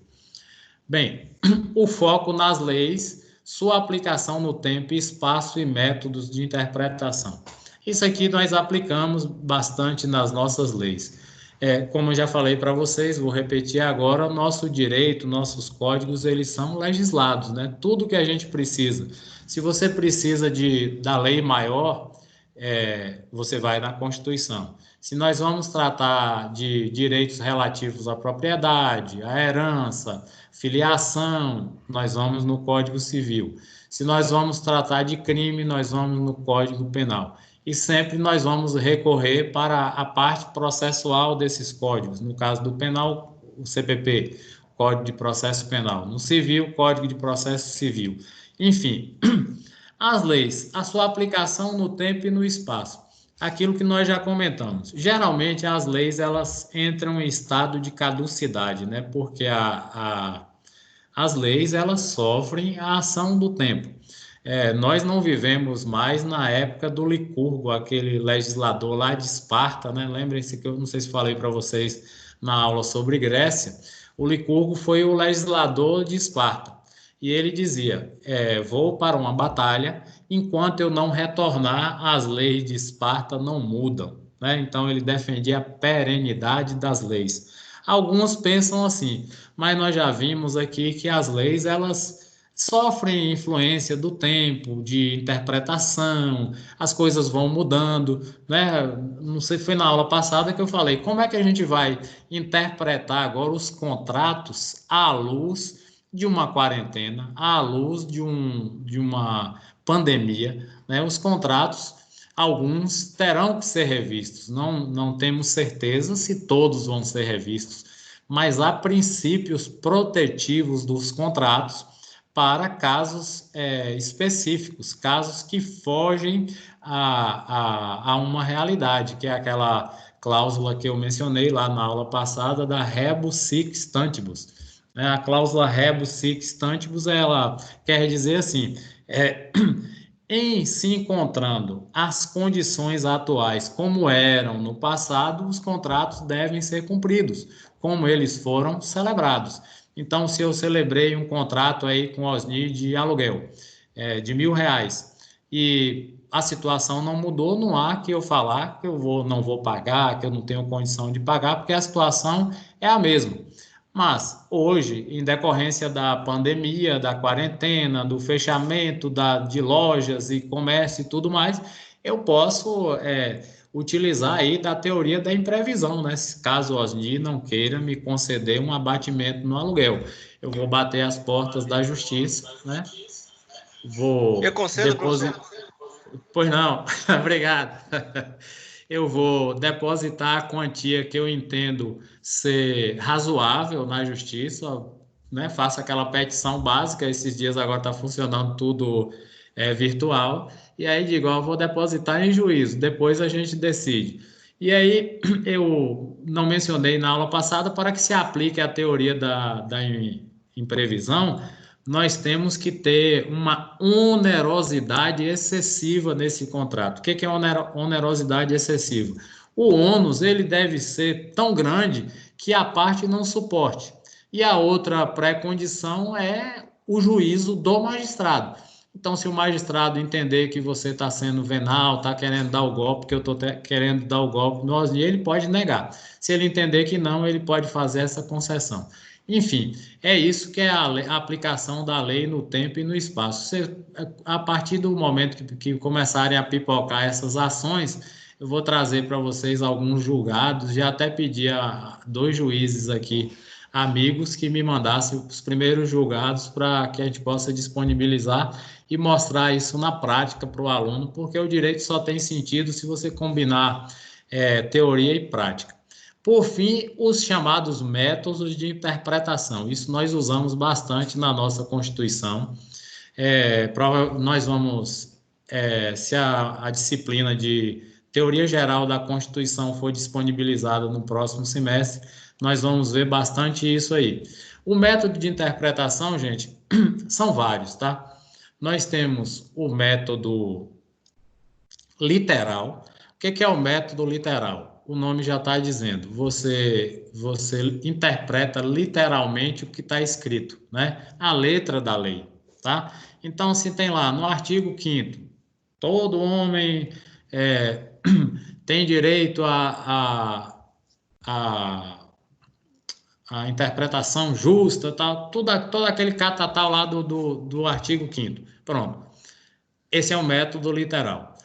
Bem, o foco nas leis, sua aplicação no tempo, espaço e métodos de interpretação. Isso aqui nós aplicamos bastante nas nossas leis. Como eu já falei para vocês, vou repetir agora, nosso direito, nossos códigos, eles são legislados, né? Tudo que a gente precisa. Se você precisa da lei maior, você vai na Constituição. Se nós vamos tratar de direitos relativos à propriedade, à herança, filiação, nós vamos no Código Civil. Se nós vamos tratar de crime, nós vamos no Código Penal. E sempre nós vamos recorrer para a parte processual desses códigos. No caso do penal, o CPP, Código de Processo Penal. No civil, Código de Processo Civil. Enfim, as leis, a sua aplicação no tempo e no espaço. Aquilo que nós já comentamos. Geralmente, as leis elas entram em estado de caducidade, né? Porque as leis elas sofrem a ação do tempo. Nós não vivemos mais na época do Licurgo, aquele legislador lá de Esparta, né? Lembrem-se que eu não sei se falei para vocês na aula sobre Grécia. O Licurgo foi o legislador de Esparta. E ele dizia: vou para uma batalha, enquanto eu não retornar, as leis de Esparta não mudam, né? Então ele defendia a perenidade das leis. Alguns pensam assim, mas nós já vimos aqui que as leis elas sofrem influência do tempo, de interpretação, as coisas vão mudando, né? Não sei, foi na aula passada que eu falei, como é que a gente vai interpretar agora os contratos à luz de uma quarentena, à luz de uma pandemia, né? Os contratos, alguns terão que ser revistos, não temos certeza se todos vão ser revistos, mas há princípios protetivos dos contratos para casos específicos, casos que fogem a uma realidade, que é aquela cláusula que eu mencionei lá na aula passada da rebus sic stantibus. A cláusula rebus sic stantibus, ela quer dizer assim, em se encontrando as condições atuais como eram no passado, os contratos devem ser cumpridos, como eles foram celebrados. Então, se eu celebrei um contrato aí com a Osni de aluguel de R$ 1.000 e a situação não mudou, não há que eu falar que não vou pagar, que eu não tenho condição de pagar, porque a situação é a mesma. Mas hoje, em decorrência da pandemia, da quarentena, do fechamento de lojas e comércio e tudo mais, eu posso utilizar aí da teoria da imprevisão, né? Caso o Osni não queira me conceder um abatimento no aluguel, eu vou bater as portas da justiça, né? Eu Vou concedo, depositar. professor. Pois não, obrigado. Eu vou depositar a quantia que eu entendo ser razoável na justiça, né? Faço aquela petição básica, esses dias agora está funcionando tudo virtual, e aí digo, ó, eu vou depositar em juízo, depois a gente decide. E aí eu não mencionei na aula passada, para que se aplique a teoria da imprevisão, nós temos que ter uma onerosidade excessiva nesse contrato. O que é onerosidade excessiva? O ônus ele deve ser tão grande que a parte não suporte. E a outra pré-condição é o juízo do magistrado. Então, se o magistrado entender que você está sendo venal, está querendo dar o golpe, que eu estou querendo dar o golpe no Osni, ele pode negar. Se ele entender que não, ele pode fazer essa concessão. Enfim, é isso que é a aplicação da lei no tempo e no espaço. A partir do momento que começarem a pipocar essas ações, eu vou trazer para vocês alguns julgados. Já até pedi a 2 juízes aqui, amigos, que me mandassem os primeiros julgados para que a gente possa disponibilizar e mostrar isso na prática para o aluno, porque o direito só tem sentido se você combinar teoria e prática. Por fim, os chamados métodos de interpretação. Isso nós usamos bastante na nossa Constituição. Nós vamos, se a disciplina de Teoria Geral da Constituição for disponibilizada no próximo semestre, nós vamos ver bastante isso aí. O método de interpretação, gente, são vários, tá? Nós temos o método literal. O que é o método literal? O nome já está dizendo, você interpreta literalmente o que está escrito, né? A letra da lei, tá? Então, se tem lá no artigo 5º, todo homem tem direito a interpretação justa, tal, todo aquele catatal lá do artigo 5º. Pronto. Esse é o método literal.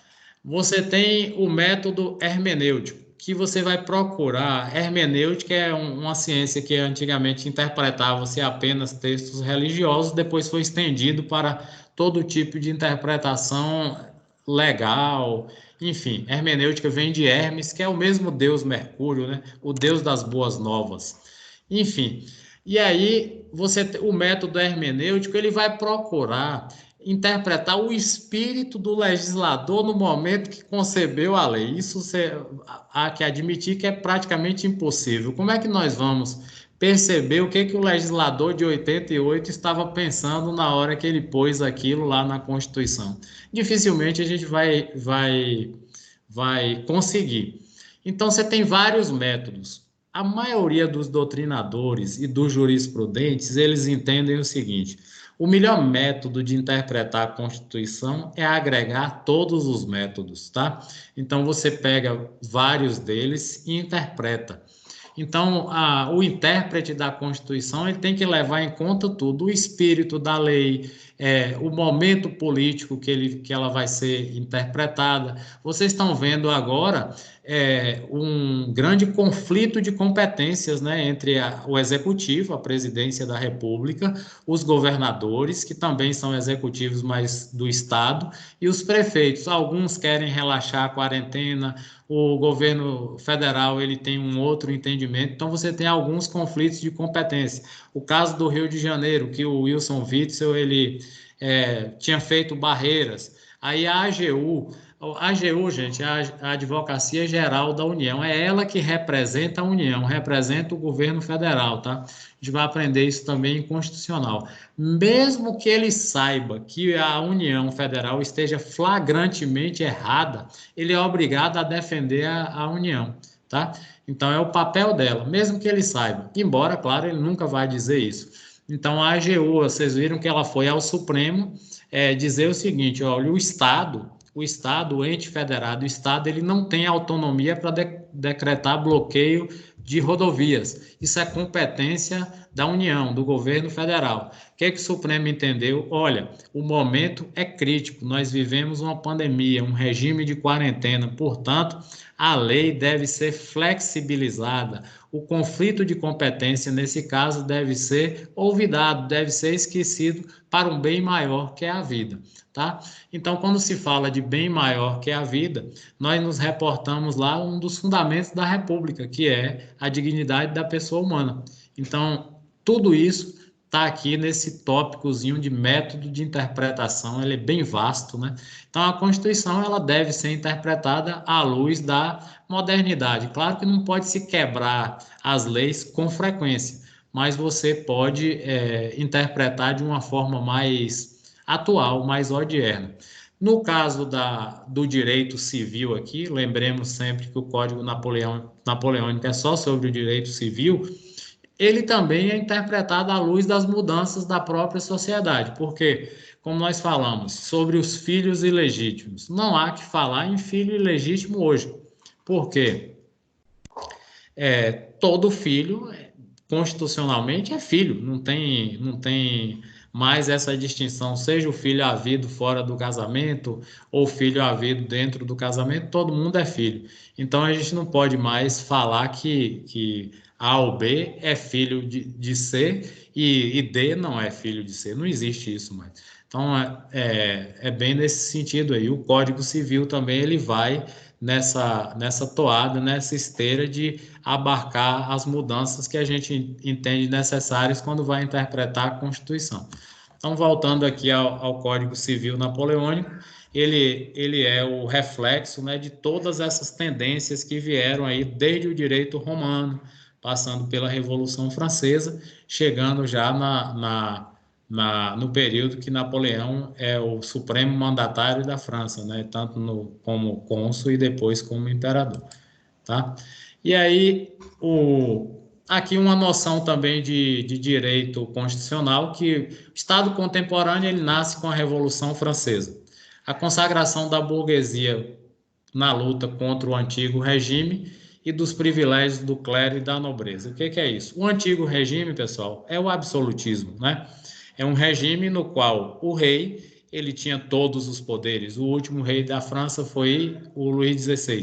Você tem o método hermenêutico, que você vai procurar. Hermenêutica é uma ciência que antigamente interpretava-se apenas textos religiosos, depois foi estendido para todo tipo de interpretação legal. Enfim, hermenêutica vem de Hermes, que é o mesmo deus Mercúrio, né? O deus das boas novas. Enfim, e aí o método hermenêutico ele vai procurar interpretar o espírito do legislador no momento que concebeu a lei. Isso há que admitir que é praticamente impossível. Como é que nós vamos perceber o que o legislador de 88 estava pensando na hora que ele pôs aquilo lá na Constituição? Dificilmente a gente vai conseguir. Então, você tem vários métodos. A maioria dos doutrinadores e dos jurisprudentes, eles entendem o seguinte: o melhor método de interpretar a Constituição é agregar todos os métodos, tá? Então, você pega vários deles e interpreta. Então, o intérprete da Constituição ele tem que levar em conta tudo, o espírito da lei, o momento político que ela vai ser interpretada. Vocês estão vendo agora um grande conflito de competências, né, entre o Executivo, a Presidência da República, os governadores, que também são executivos, mas do Estado, e os prefeitos. Alguns querem relaxar a quarentena, o governo federal ele tem um outro entendimento, então você tem alguns conflitos de competência. O caso do Rio de Janeiro, que o Wilson Witzel ele tinha feito barreiras. Aí a AGU, gente, é a Advocacia Geral da União, é ela que representa a União, representa o governo federal, tá? A gente vai aprender isso também em constitucional. Mesmo que ele saiba que a União Federal esteja flagrantemente errada, ele é obrigado a defender a União, tá? Então é o papel dela, mesmo que ele saiba. Embora, claro, ele nunca vai dizer isso. Então a AGU, vocês viram que ela foi ao Supremo dizer o seguinte: olha, o Estado, o ente federado, o Estado, ele não tem autonomia para decretar bloqueio de rodovias. Isso é competência da União, do governo federal. O que o Supremo entendeu? Olha, o momento é crítico, nós vivemos uma pandemia, um regime de quarentena, portanto, a lei deve ser flexibilizada. O conflito de competência, nesse caso, deve ser olvidado, deve ser esquecido para um bem maior que é a vida, tá? Então, quando se fala de bem maior que a vida, nós nos reportamos lá a um dos fundamentos da República, que é a dignidade da pessoa humana. Então, tudo isso está aqui nesse tópicozinho de método de interpretação, ele é bem vasto, né? Então, a Constituição, ela deve ser interpretada à luz da modernidade. Claro que não pode se quebrar as leis com frequência, mas você pode interpretar de uma forma mais atual, mais odierna. No caso do direito civil aqui, lembremos sempre que o Código Napoleônico é só sobre o direito civil, ele também é interpretado à luz das mudanças da própria sociedade, porque, como nós falamos, sobre os filhos ilegítimos, não há que falar em filho ilegítimo hoje, porque todo filho, constitucionalmente, é filho, não tem mais essa distinção, seja o filho havido fora do casamento ou filho havido dentro do casamento, todo mundo é filho. Então, a gente não pode mais falar que A ou B é filho de C e D não é filho de C. Não existe isso mais. Então, é bem nesse sentido aí. O Código Civil também ele vai nessa toada, nessa esteira de abarcar as mudanças que a gente entende necessárias quando vai interpretar a Constituição. Então, voltando aqui ao Código Civil Napoleônico, ele é o reflexo, né, de todas essas tendências que vieram aí desde o direito romano, passando pela Revolução Francesa, chegando já no período que Napoleão é o supremo mandatário da França, né? Tanto como cônsul e depois como imperador. Tá? E aí, aqui uma noção também de direito constitucional, que o Estado contemporâneo ele nasce com a Revolução Francesa. A consagração da burguesia na luta contra o antigo regime e dos privilégios do clero e da nobreza. O que é isso? O antigo regime, pessoal, é o absolutismo, né? É um regime no qual o rei ele tinha todos os poderes. O último rei da França foi o Luís XVI.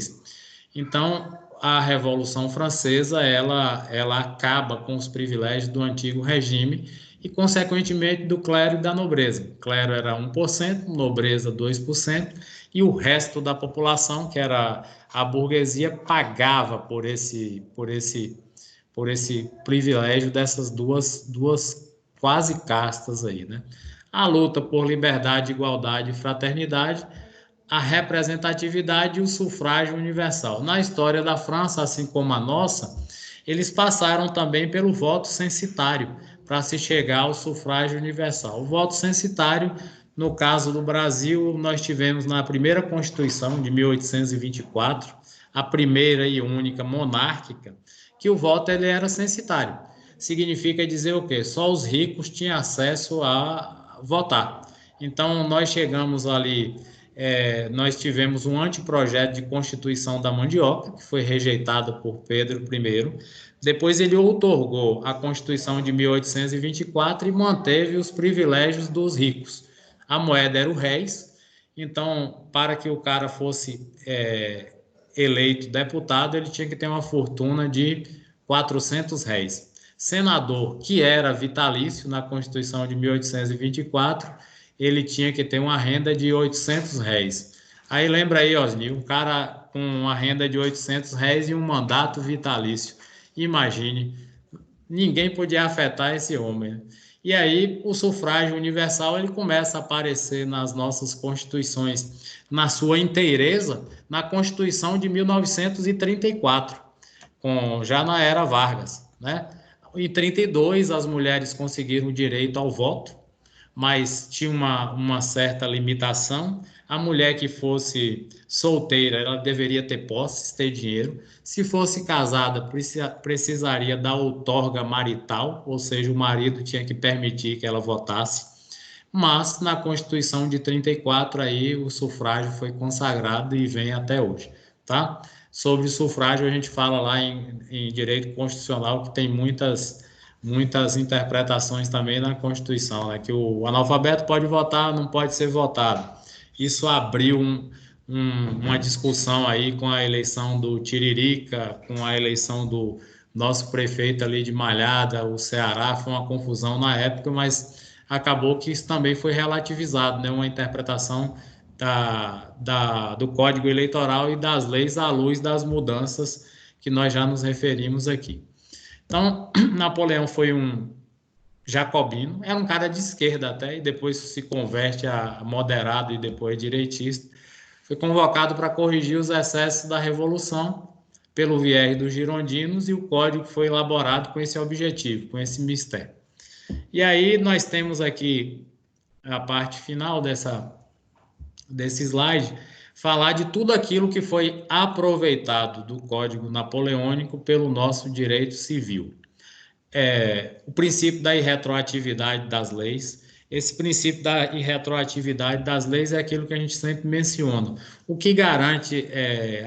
Então, a Revolução Francesa ela acaba com os privilégios do antigo regime e, consequentemente, do clero e da nobreza. O clero era 1%, nobreza 2%, e o resto da população, que era a burguesia, pagava por esse privilégio dessas duas quase castas aí, né? A luta por liberdade, igualdade e fraternidade, a representatividade e o sufrágio universal. Na história da França, assim como a nossa, eles passaram também pelo voto censitário para se chegar ao sufrágio universal. O voto censitário, no caso do Brasil, nós tivemos na primeira Constituição de 1824, a primeira e única monárquica, que o voto ele era censitário. Significa dizer o quê? Só os ricos tinham acesso a votar. Então, nós chegamos ali, nós tivemos um anteprojeto de Constituição da Mandioca, que foi rejeitado por Pedro I. Depois ele outorgou a Constituição de 1824 e manteve os privilégios dos ricos. A moeda era o réis, então, para que o cara fosse eleito deputado, ele tinha que ter uma fortuna de 400 réis. Senador, que era vitalício na Constituição de 1824, ele tinha que ter uma renda de 800 réis. Aí lembra aí, Osni, um cara com uma renda de 800 réis e um mandato vitalício. Imagine, ninguém podia afetar esse homem. E aí o sufrágio universal ele começa a aparecer nas nossas constituições, na sua inteireza, na Constituição de 1934, já na era Vargas, né? Em 32 as mulheres conseguiram o direito ao voto, mas tinha uma certa limitação. A mulher que fosse solteira, ela deveria ter posses, ter dinheiro. Se fosse casada, precisaria da outorga marital, ou seja, o marido tinha que permitir que ela votasse. Mas na Constituição de 34 aí o sufrágio foi consagrado e vem até hoje, tá? Sobre sufrágio a gente fala lá em direito constitucional que tem muitas interpretações também na Constituição, né? Que o analfabeto pode votar, não pode ser votado. Isso abriu uma discussão aí com a eleição do Tiririca, com a eleição do nosso prefeito ali de Malhada, o Ceará, foi uma confusão na época, mas acabou que isso também foi relativizado, né? Uma interpretação do Código Eleitoral e das leis à luz das mudanças que nós já nos referimos aqui. Então, Napoleão foi um jacobino, era um cara de esquerda até, e depois se converte a moderado e depois direitista. Foi convocado para corrigir os excessos da Revolução pelo viés dos girondinos e o código foi elaborado com esse objetivo, com esse mistério. E aí nós temos aqui a parte final desse slide, falar de tudo aquilo que foi aproveitado do Código Napoleônico pelo nosso direito civil. O princípio da irretroatividade das leis. Esse princípio da irretroatividade das leis é aquilo que a gente sempre menciona. O que garante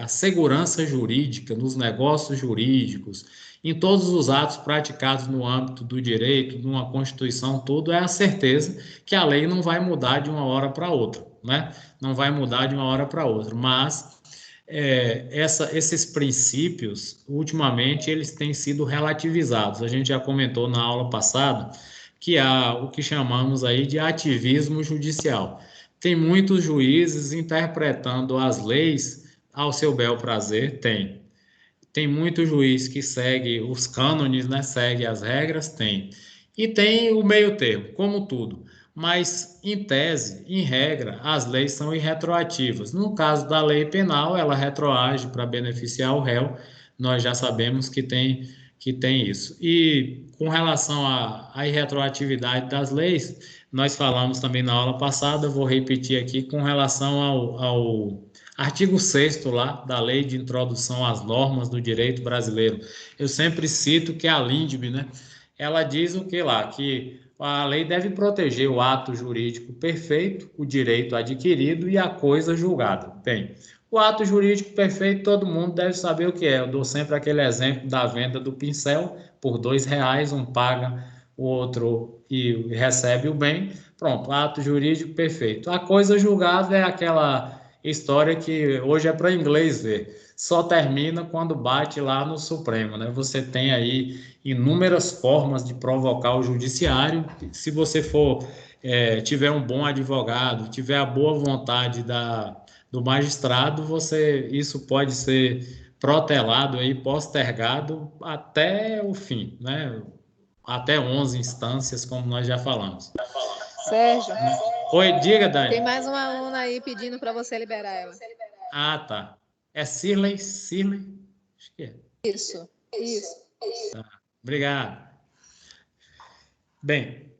a segurança jurídica nos negócios jurídicos, em todos os atos praticados no âmbito do direito, numa Constituição, tudo é a certeza que a lei não vai mudar de uma hora para outra, né? Não vai mudar de uma hora para outra, mas esses princípios, ultimamente, eles têm sido relativizados. A gente já comentou na aula passada que há o que chamamos aí de ativismo judicial. Tem muitos juízes interpretando as leis ao seu bel prazer, tem muito juiz que segue os cânones, né? Segue as regras, tem. E tem o meio termo, como tudo. Mas, em tese, em regra, as leis são irretroativas. No caso da lei penal, ela retroage para beneficiar o réu. Nós já sabemos que tem isso. E com relação à irretroatividade das leis, nós falamos também na aula passada, vou repetir aqui, com relação ao artigo 6º lá da Lei de Introdução às Normas do Direito Brasileiro. Eu sempre cito que a LINDB, né? Ela diz o que lá? Que a lei deve proteger o ato jurídico perfeito, o direito adquirido e a coisa julgada. Bem, o ato jurídico perfeito todo mundo deve saber o que é. Eu dou sempre aquele exemplo da venda do pincel por R$2, um paga, o outro e recebe o bem. Pronto, ato jurídico perfeito. A coisa julgada é aquela história que hoje é para inglês ver. Só termina quando bate lá no Supremo, né? Você tem aí inúmeras formas de provocar o judiciário. Se você tiver um bom advogado, tiver a boa vontade do magistrado, isso pode ser protelado aí, postergado até o fim, né? Até 11 instâncias, como nós já falamos. Sérgio. Oi, diga, Dani. Tem mais uma aluna aí pedindo para você liberar ela. Ah, tá. É Cirlei? Acho que é. Isso. Tá. Obrigado. Bem,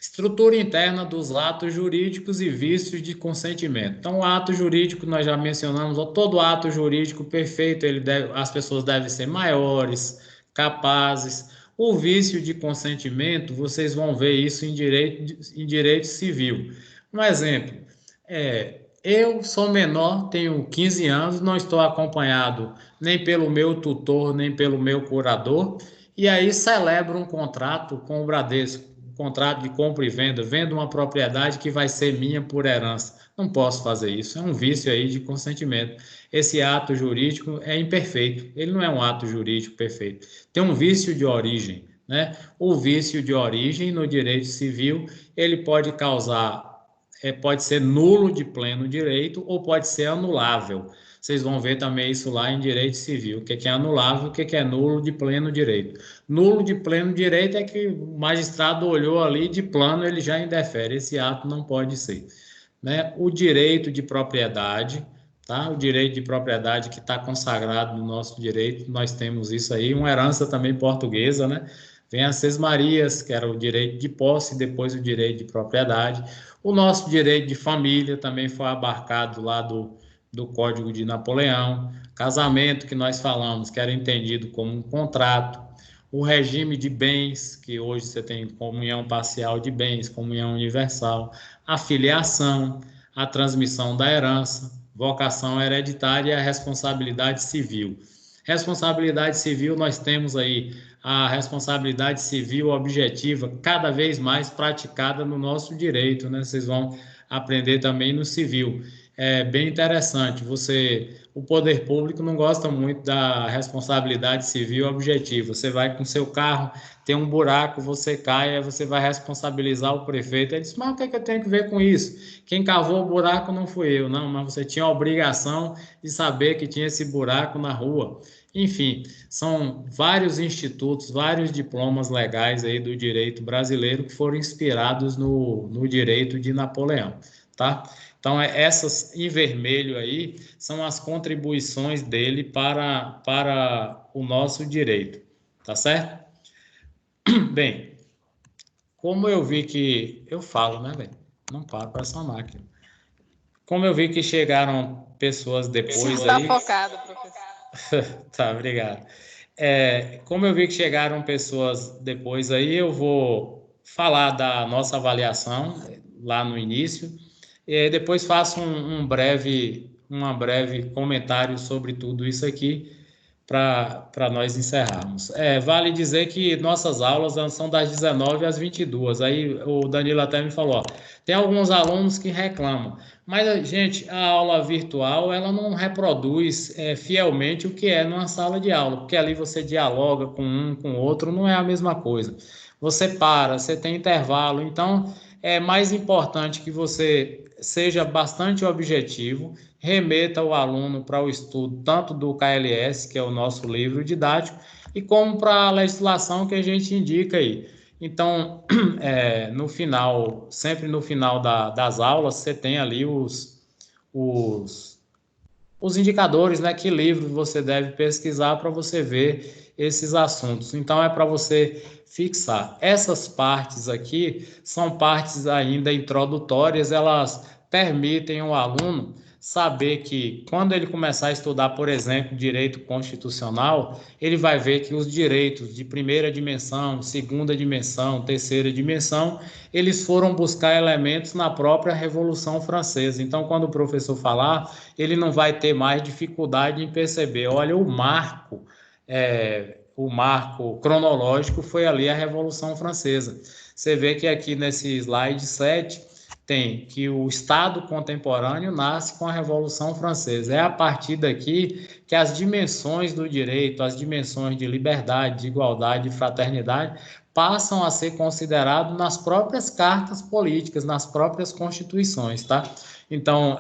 estrutura interna dos atos jurídicos e vícios de consentimento. Então, o ato jurídico, nós já mencionamos, todo ato jurídico perfeito, as pessoas devem ser maiores, capazes. O vício de consentimento, vocês vão ver isso em direito civil. Um exemplo, eu sou menor, tenho 15 anos, não estou acompanhado nem pelo meu tutor, nem pelo meu curador, e aí celebro um contrato com o Bradesco, um contrato de compra e venda, vendo uma propriedade que vai ser minha por herança. Não posso fazer isso, é um vício aí de consentimento. Esse ato jurídico é imperfeito, ele não é um ato jurídico perfeito. Tem um vício de origem, né? O vício de origem no direito civil, ele pode causar pode ser nulo de pleno direito ou pode ser anulável. Vocês vão ver também isso lá em direito civil, o que é anulável, o que é nulo de pleno direito. Nulo de pleno direito é que o magistrado olhou ali de plano, ele já indefere, esse ato não pode ser. Né? O direito de propriedade, tá? O direito de propriedade que está consagrado no nosso direito, nós temos isso aí, uma herança também portuguesa, né? Vem as sesmarias, que era o direito de posse, depois o direito de propriedade. O nosso direito de família também foi abarcado lá do Código de Napoleão. Casamento, que nós falamos, que era entendido como um contrato. O regime de bens, que hoje você tem comunhão parcial de bens, comunhão universal. A filiação, a transmissão da herança, vocação hereditária e a responsabilidade civil. Responsabilidade civil, nós temos aí a responsabilidade civil objetiva cada vez mais praticada no nosso direito, né? Vocês vão aprender também no civil. É bem interessante. O poder público não gosta muito da responsabilidade civil objetiva. Você vai com seu carro, tem um buraco, você cai, aí você vai responsabilizar o prefeito. Ele diz, mas o que eu tenho que ver com isso? Quem cavou o buraco não fui eu, não, mas você tinha a obrigação de saber que tinha esse buraco na rua. Enfim, são vários institutos, vários diplomas legais aí do direito brasileiro que foram inspirados no direito de Napoleão, tá? Então, essas em vermelho aí são as contribuições dele para o nosso direito, tá certo? Bem, como eu vi que... Eu falo, né, velho? Não paro para essa máquina. Como eu vi que chegaram pessoas depois Está aí... Está focado, professor. Tá, obrigado. Como eu vi que chegaram pessoas depois aí, eu vou falar da nossa avaliação lá no início, e depois faço um breve comentário sobre tudo isso aqui para nós encerrarmos. Vale dizer que nossas aulas são das 19 às 22. Aí o Danilo até me falou, ó, tem alguns alunos que reclamam, mas, gente, a aula virtual ela não reproduz fielmente o que é numa sala de aula, porque ali você dialoga com um, com o outro, não é a mesma coisa. Você para, você tem intervalo, então é mais importante que você seja bastante objetivo, remeta o aluno para o estudo tanto do KLS, que é o nosso livro didático, e como para a legislação que a gente indica aí. Então, no final, sempre no final das aulas, você tem ali os indicadores, né? Que livro você deve pesquisar para você ver esses assuntos. Então, é para você fixar. Essas partes aqui são partes ainda introdutórias, elas permitem o aluno saber que quando ele começar a estudar, por exemplo, direito constitucional, ele vai ver que os direitos de primeira dimensão, segunda dimensão, terceira dimensão, eles foram buscar elementos na própria Revolução Francesa. Então, quando o professor falar, ele não vai ter mais dificuldade em perceber, olha, o marco cronológico foi ali a Revolução Francesa. Você vê que aqui nesse slide 7 tem que o Estado contemporâneo nasce com a Revolução Francesa. É a partir daqui que as dimensões do direito, as dimensões de liberdade, de igualdade e fraternidade passam a ser consideradas nas próprias cartas políticas, nas próprias constituições, tá? Então,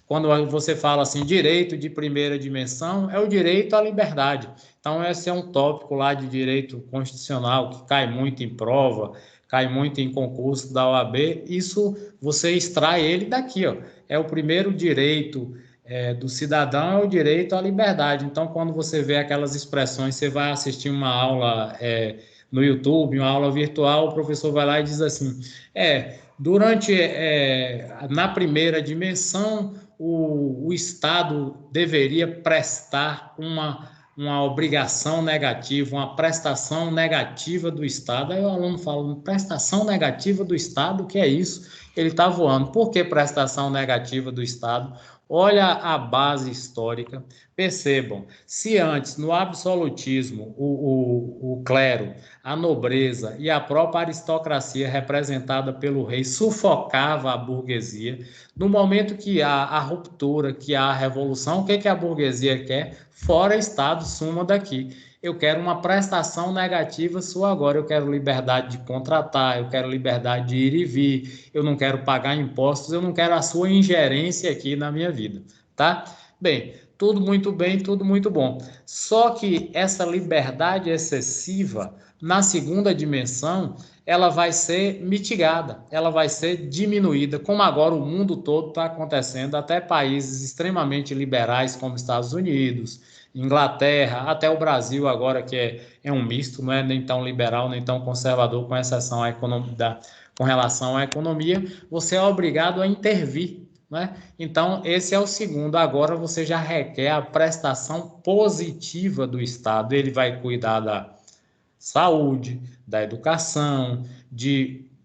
quando você fala assim, direito de primeira dimensão, é o direito à liberdade. Então, esse é um tópico lá de direito constitucional que cai muito em prova, cai muito em concurso da OAB, isso você extrai ele daqui, ó. É o primeiro direito do cidadão, é o direito à liberdade. Então, quando você vê aquelas expressões, você vai assistir uma aula no YouTube, uma aula virtual, o professor vai lá e diz assim, na primeira dimensão, o Estado deveria prestar uma obrigação negativa, uma prestação negativa do Estado. Aí o aluno fala, prestação negativa do Estado, o que é isso? Ele está voando. Por que prestação negativa do Estado? Olha a base histórica. Percebam, se antes, no absolutismo, o clero, a nobreza e a própria aristocracia representada pelo rei sufocava a burguesia, no momento que há a ruptura, que há a revolução, o que a burguesia quer? Fora Estado, suma daqui. Eu quero uma prestação negativa sua agora, eu quero liberdade de contratar, eu quero liberdade de ir e vir, eu não quero pagar impostos, eu não quero a sua ingerência aqui na minha vida, tá? Bem, tudo muito bem, tudo muito bom. Só que essa liberdade excessiva, na segunda dimensão, ela vai ser mitigada, ela vai ser diminuída, como agora o mundo todo está acontecendo, até países extremamente liberais, como Estados Unidos, Inglaterra, até o Brasil agora, que é um misto, não é nem tão liberal, nem tão conservador, com exceção à economia, com relação à economia, você é obrigado a intervir, né? Então, esse é o segundo. Agora você já requer a prestação positiva do Estado. Ele vai cuidar da saúde, da educação,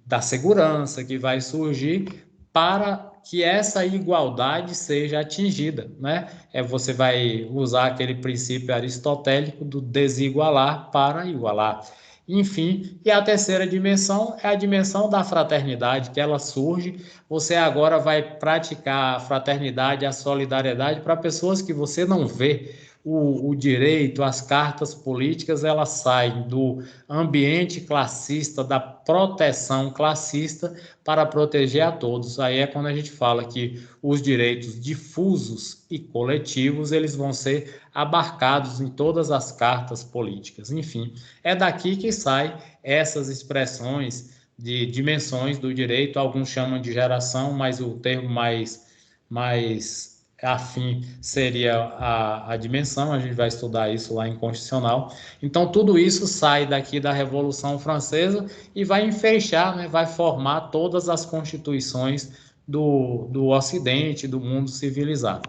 da segurança que vai surgir para que essa igualdade seja atingida, né? Você vai usar aquele princípio aristotélico do desigualar para igualar. Enfim, e a terceira dimensão é a dimensão da fraternidade, que ela surge. Você agora vai praticar a fraternidade, a solidariedade para pessoas que você não vê. O direito, as cartas políticas, elas saem do ambiente classista, da proteção classista, para proteger a todos. Aí é quando a gente fala que os direitos difusos e coletivos, eles vão ser abarcados em todas as cartas políticas. Enfim, é daqui que saem essas expressões de dimensões do direito, alguns chamam de geração, mas o termo mais afim seria a dimensão, a gente vai estudar isso lá em Constitucional. Então, tudo isso sai daqui da Revolução Francesa e vai enfeixar, né, vai formar todas as constituições do Ocidente, do mundo civilizado.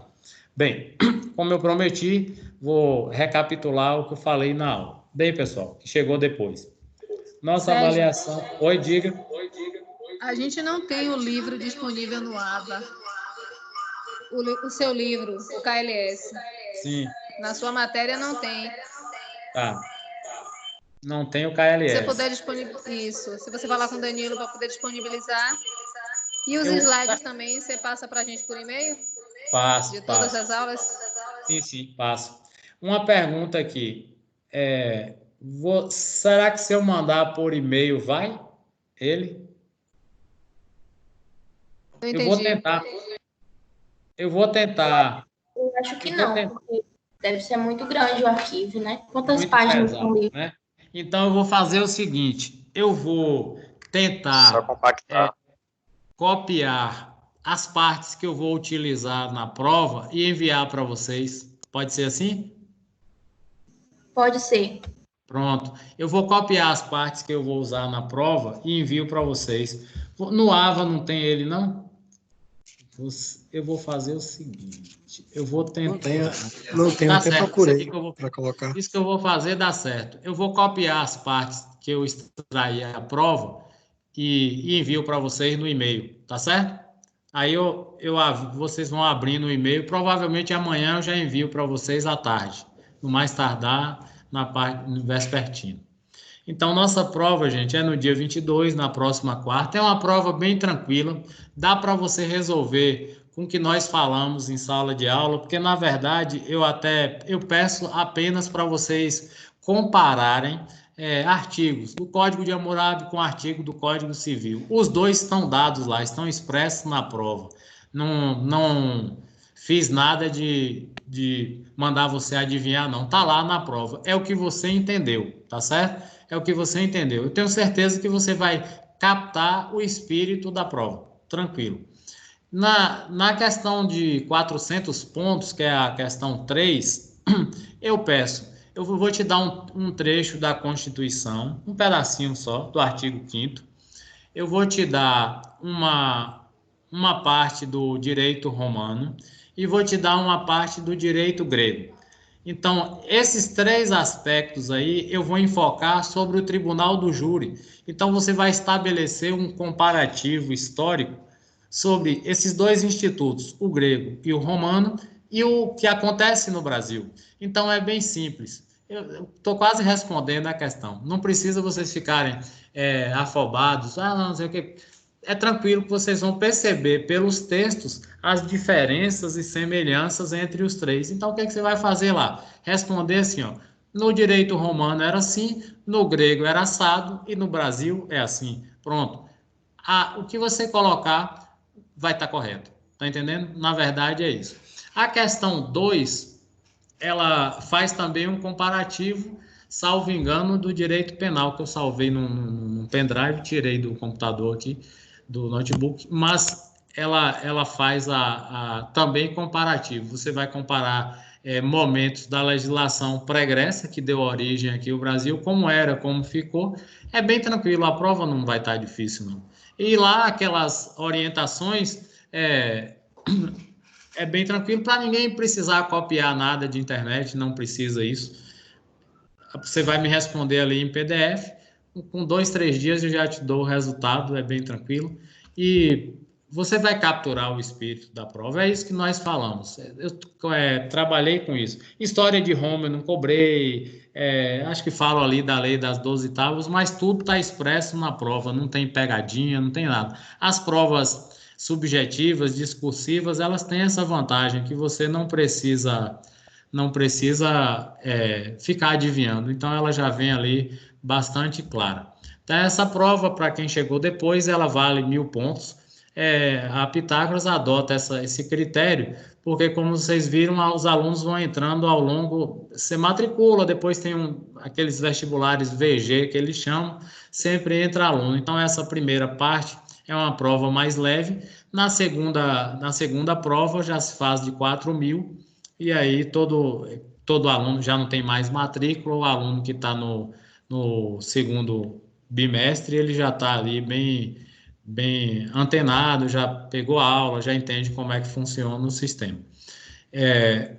Bem, como eu prometi, vou recapitular o que eu falei na aula. Bem, pessoal, que chegou depois. Nossa Sérgio, avaliação. Oi, diga. a gente não tem o livro disponível no AVA. O seu livro, o KLS. Sim, Na sua matéria não tem. tá. Não tem o Se você KLS. puder disponibilizar isso, se você falar com o Danilo para poder disponibilizar. E os Eu slides também, você passa para a gente por e-mail? De todas passo. as aulas? Sim, sim, passo. Uma pergunta aqui. Será que se eu mandar por e-mail, vai? Ele? Eu Eu vou entendi. tentar. Eu vou tentar. Eu acho que Eu vou não, tentar. porque deve ser muito grande o arquivo, né? Quantas Muito páginas pesado, são livro? né? Então, eu vou fazer o seguinte: eu vou Só tentar compactar. copiar as partes que eu vou utilizar na prova e enviar para vocês. Pode ser assim? Pode ser. Pronto. Eu vou copiar as partes que eu vou usar na prova e envio para vocês. No AVA não tem ele, não? Eu vou fazer o seguinte. Eu vou tentar. Não tem, Dá até certo. procurei para colocar. Isso que eu vou fazer dá certo. Eu vou copiar as partes que eu extraí a prova e envio para vocês no e-mail, tá certo? Aí vocês vão abrir no e-mail. Provavelmente amanhã eu já envio para vocês à tarde. No mais tardar, na parte no vespertino. Então, nossa prova, gente, é no dia 22, na próxima quarta. É uma prova bem tranquila. Dá para você resolver com o que nós falamos em sala de aula, porque, na verdade, eu peço apenas para vocês compararem artigos do Código de Hammurabi com artigo do Código Civil. Os dois estão dados lá, estão expressos na prova. Não fiz nada de mandar você adivinhar, não. Está lá na prova. É o que você entendeu, tá certo? É o que você entendeu. Eu tenho certeza que você vai captar o espírito da prova. Tranquilo. Na questão de 400 pontos, que é a questão 3, eu vou te dar um trecho da Constituição, um pedacinho só, do artigo 5º. Eu vou te dar uma parte do direito romano e vou te dar uma parte do direito grego. Então, esses três aspectos aí eu vou enfocar sobre o tribunal do júri. Então, você vai estabelecer um comparativo histórico sobre esses dois institutos, o grego e o romano, e o que acontece no Brasil. Então, é bem simples. Eu estou quase respondendo a questão. Não precisa vocês ficarem afobados, não sei o que. É tranquilo que vocês vão perceber pelos textos as diferenças e semelhanças entre os três. Então, o que você vai fazer lá? Responder assim, ó, no direito romano era assim, no grego era assado e no Brasil é assim. Pronto. O que você colocar vai estar correto. Tá entendendo? Na verdade é isso. A questão 2, ela faz também um comparativo, salvo engano, do direito penal, que eu salvei num pendrive, tirei do computador aqui, do notebook, mas ela faz também comparativo. Você vai comparar momentos da legislação pregressa, que deu origem aqui ao Brasil, como era, como ficou. É bem tranquilo, a prova não vai estar difícil, não. E lá, aquelas orientações, é bem tranquilo para ninguém precisar copiar nada de internet, não precisa isso. Você vai me responder ali em PDF, com 2, 3 dias eu já te dou o resultado, é bem tranquilo. E você vai capturar o espírito da prova, é isso que nós falamos. Eu trabalhei com isso. História de Roma eu não cobrei, acho que falo ali da lei das 12 tábuas, mas tudo está expresso na prova, não tem pegadinha, não tem nada. As provas subjetivas, discursivas, elas têm essa vantagem que você não precisa ficar adivinhando. Então, ela já vem ali bastante clara. Então, essa prova, para quem chegou depois, ela vale 1.000 pontos. A Pitágoras adota esse critério, porque, como vocês viram, os alunos vão entrando ao longo, você matricula, depois tem aqueles vestibulares VG, que eles chamam, sempre entra aluno. Então, essa primeira parte é uma prova mais leve. Na segunda prova, já se faz de 4.000, e aí todo aluno já não tem mais matrícula, o aluno que está no segundo bimestre, ele já está ali bem antenado, já pegou a aula, já entende como é que funciona o sistema.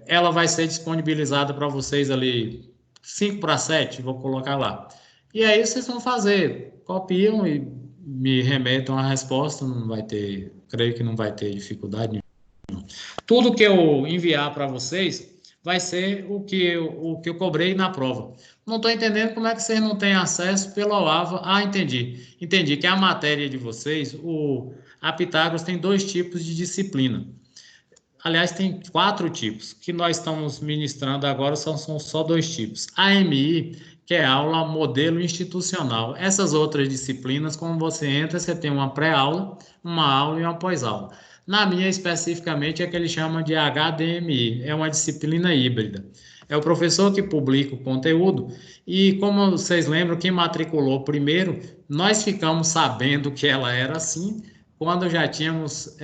Ela vai ser disponibilizada para vocês ali 5 para 7, vou colocar lá. E aí vocês vão fazer, copiam e me remetam a resposta, creio que não vai ter dificuldade nenhuma. Tudo que eu enviar para vocês vai ser o que eu cobrei na prova. Não estou entendendo como é que vocês não têm acesso pela OAVA. Entendi. Entendi que a matéria de vocês, a Pitágoras tem 2 tipos de disciplina. Aliás, tem 4 tipos. Que nós estamos ministrando agora são só 2 tipos. A AMI, que é aula modelo institucional. Essas outras disciplinas, como você entra, você tem uma pré-aula, uma aula e uma pós-aula. Na minha, especificamente, é que ele chama de HDMI, é uma disciplina híbrida. É o professor que publica o conteúdo e, como vocês lembram, quem matriculou primeiro, nós ficamos sabendo que ela era assim quando já tínhamos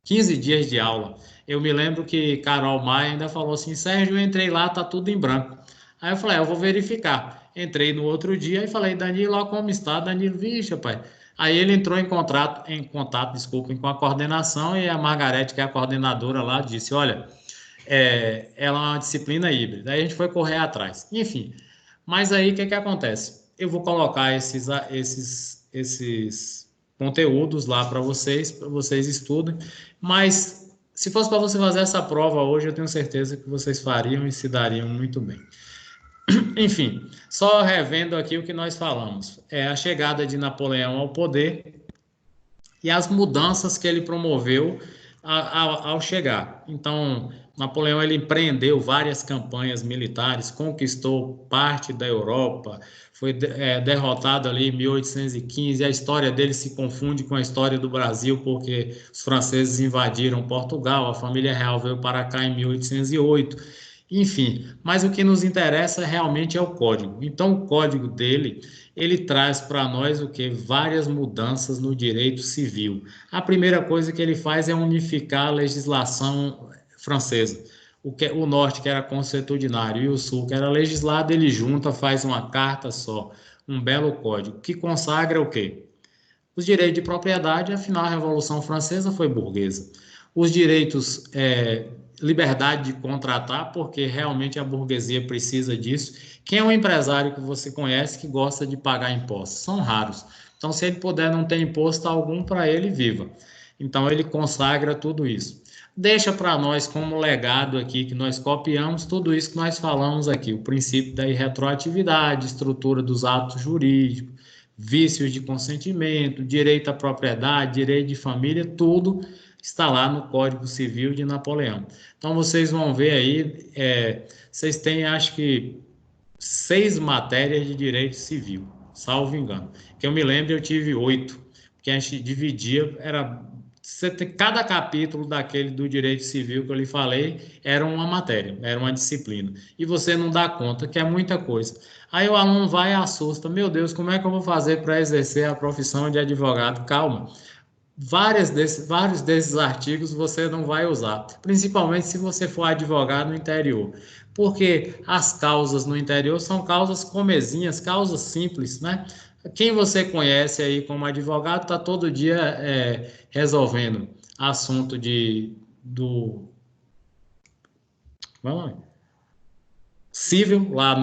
15 dias de aula. Eu me lembro que Carol Maia ainda falou assim, Sérgio, eu entrei lá, tá tudo em branco. Aí eu falei, eu vou verificar. Entrei no outro dia e falei, Danilo, ó, como está? Danilo, vixe, pai. Aí ele entrou em contato, com a coordenação e a Margarete, que é a coordenadora lá, disse, olha, ela é uma disciplina híbrida. Aí a gente foi correr atrás. Enfim, mas aí o que acontece? Eu vou colocar esses conteúdos lá para vocês estudem, mas se fosse para você fazer essa prova hoje, eu tenho certeza que vocês fariam e se dariam muito bem. Enfim, só revendo aqui o que nós falamos. A chegada de Napoleão ao poder e as mudanças que ele promoveu ao chegar. Então, Napoleão ele empreendeu várias campanhas militares, conquistou parte da Europa, foi derrotado ali em 1815. A história dele se confunde com a história do Brasil, porque os franceses invadiram Portugal, a família real veio para cá em 1808. Enfim, mas o que nos interessa realmente é o código. Então, o código dele, ele traz para nós o que? Várias mudanças no direito civil. A primeira coisa que ele faz é unificar a legislação francesa. O norte, que era consuetudinário, e o sul, que era legislado, ele junta, faz uma carta só, um belo código, que consagra o quê? Os direitos de propriedade, afinal, a Revolução Francesa foi burguesa. Os direitos liberdade de contratar, porque realmente a burguesia precisa disso. Quem é um empresário que você conhece que gosta de pagar impostos? São raros. Então, se ele puder não ter imposto algum, para ele, viva. Então, ele consagra tudo isso. Deixa para nós como legado aqui, que nós copiamos tudo isso que nós falamos aqui, o princípio da irretroatividade, estrutura dos atos jurídicos, vícios de consentimento, direito à propriedade, direito de família, tudo está lá no Código Civil de Napoleão. Então, vocês vão ver aí, vocês têm, acho que, 6 matérias de direito civil, salvo engano. Que eu me lembro, eu tive 8, porque a gente dividia, era cada capítulo daquele do direito civil que eu lhe falei era uma matéria, era uma disciplina. E você não dá conta, que é muita coisa. Aí o aluno vai e assusta, meu Deus, como é que eu vou fazer para exercer a profissão de advogado? Calma. Vários desses artigos você não vai usar, principalmente se você for advogado no interior, porque as causas no interior são causas comezinhas, causas simples, né? Quem você conhece aí como advogado está todo dia resolvendo assunto vamos lá, civil lá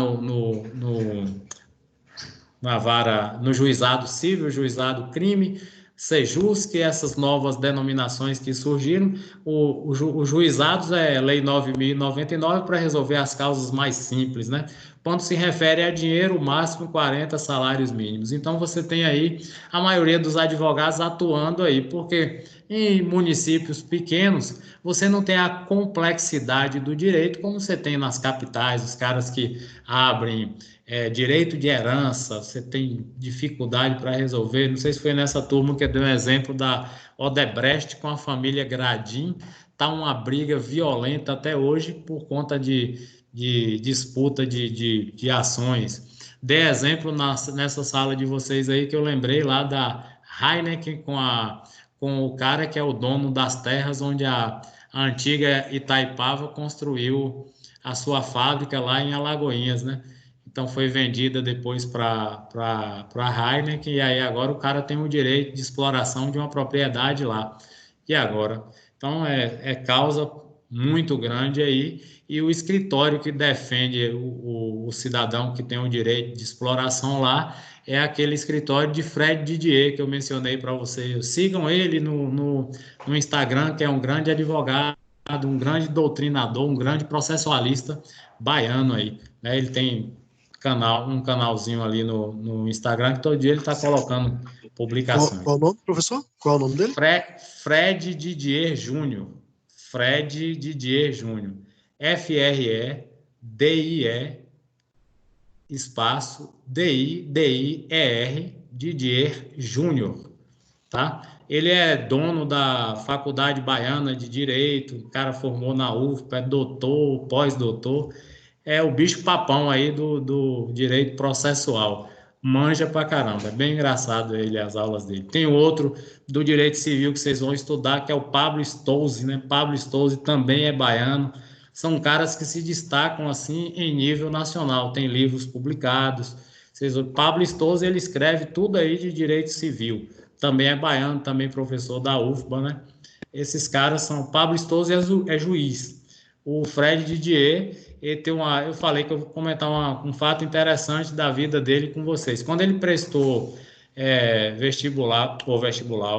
na vara, no juizado civil, juizado crime, Sejus, que essas novas denominações que surgiram, os juizados é Lei 9.099 para resolver as causas mais simples, né? Quando se refere a dinheiro, o máximo 40 salários mínimos. Então, você tem aí a maioria dos advogados atuando aí, porque em municípios pequenos, você não tem a complexidade do direito como você tem nas capitais, os caras que abrem direito de herança, você tem dificuldade para resolver. Não sei se foi nessa turma que eu dei um exemplo da Odebrecht com a família Gradim. Está uma briga violenta até hoje por conta de disputa de ações. Dei exemplo nessa sala de vocês aí que eu lembrei lá da Heineken com o cara que é o dono das terras onde a antiga Itaipava construiu a sua fábrica lá em Alagoinhas, né? Então foi vendida depois para a Heineken, e aí agora o cara tem o direito de exploração de uma propriedade lá. E agora? Então é causa muito grande aí, e o escritório que defende o cidadão que tem o direito de exploração lá é aquele escritório de Fred Didier, que eu mencionei para vocês. Sigam ele no Instagram, que é um grande advogado, um grande doutrinador, um grande processualista baiano aí, né? Ele tem um canalzinho ali no Instagram, que todo dia ele está colocando publicações. Qual o nome, professor? Qual é o nome dele? Fred Didier Júnior. Fred Didier Júnior. F-R-E-D-I-E espaço D-I-D-I-E-R Didier Júnior, tá? Ele é dono da Faculdade Baiana de Direito, o cara formou na UFPA, é doutor, pós-doutor, é o bicho papão aí do direito processual. Manja pra caramba, é bem engraçado ele, as aulas dele. Tem outro do direito civil que vocês vão estudar, que é o Pablo Stolze, né? Pablo Stolze também é baiano. São caras que se destacam assim em nível nacional, tem livros publicados. Pablo Stolze, ele escreve tudo aí de direito civil. Também é baiano, também professor da UFBA, né? Esses caras são... Pablo Stolze é juiz. O Fred Didier, ele tem eu falei que eu vou comentar um fato interessante da vida dele com vocês. Quando ele prestou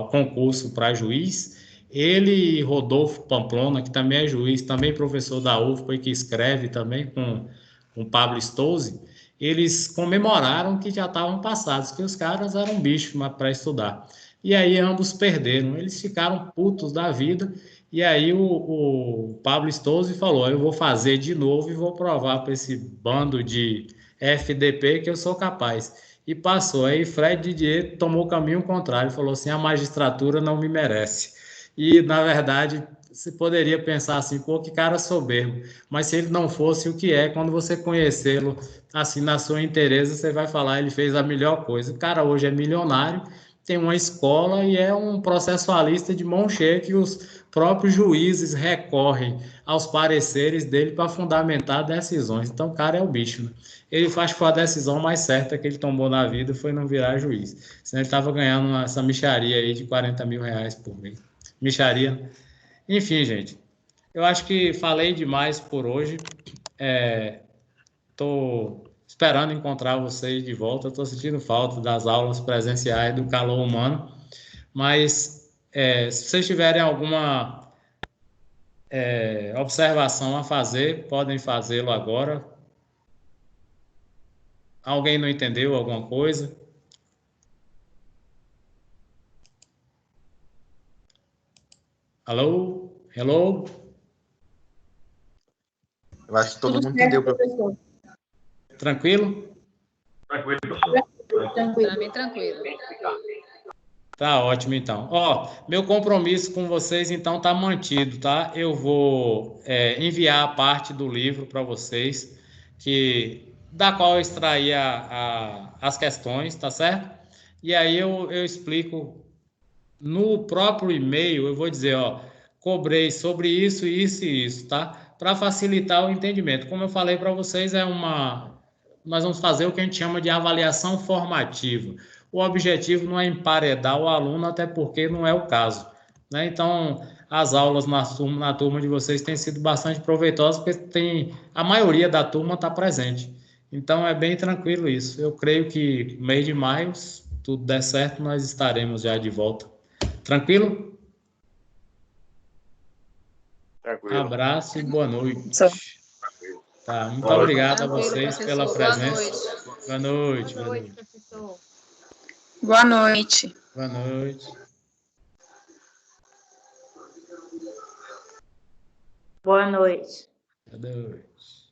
concurso para juiz, ele e Rodolfo Pamplona, que também é juiz, também professor da UFPA e que escreve também com Pablo Stolze, eles comemoraram que já estavam passados, que os caras eram bichos para estudar. E aí ambos perderam, eles ficaram putos da vida. E aí o Pablo Stolze falou, eu vou fazer de novo e vou provar para esse bando de FDP que eu sou capaz. E passou. Aí Fred Didier tomou o caminho contrário, falou assim, a magistratura não me merece. E, na verdade, você poderia pensar assim, pô, que cara soberbo. Mas se ele não fosse o que é, quando você conhecê-lo, assim, na sua inteireza, você vai falar, ele fez a melhor coisa. O cara hoje é milionário, tem uma escola e é um processualista de mão cheia que os próprios juízes recorrem aos pareceres dele para fundamentar decisões. Então, o cara é o bicho, né? Ele faz que foi a decisão mais certa que ele tomou na vida, foi não virar juiz. Senão ele estava ganhando essa mixaria aí de 40 mil reais por mês. Mixaria. Enfim, gente, eu acho que falei demais por hoje. Estou esperando encontrar vocês de volta. Estou sentindo falta das aulas presenciais, do calor humano. Mas se vocês tiverem alguma observação a fazer, podem fazê-lo agora. Alguém não entendeu alguma coisa? Alô? Hello? Eu acho que todo mundo entendeu, professor. Tranquilo? Tranquilo. Para mim, tranquilo. Tá ótimo, então. Ó, meu compromisso com vocês, então, tá mantido, tá? Eu vou enviar a parte do livro para vocês, da qual eu extraí as questões, tá certo? E aí eu explico no próprio e-mail, eu vou dizer, ó, cobrei sobre isso, isso e isso, tá? Para facilitar o entendimento. Como eu falei para vocês, nós vamos fazer o que a gente chama de avaliação formativa. O objetivo não é emparedar o aluno, até porque não é o caso, né? Então, as aulas na turma de vocês têm sido bastante proveitosas, porque a maioria da turma está presente. Então, é bem tranquilo isso. Eu creio que mês de maio, se tudo der certo, nós estaremos já de volta. Tranquilo? Tranquilo. Abraço e boa noite. Só. Tá, muito Boa noite. obrigado a Tranquilo, vocês pela professor. presença. Boa noite. Boa noite, professor. Boa noite. Boa noite. Boa noite. Boa noite.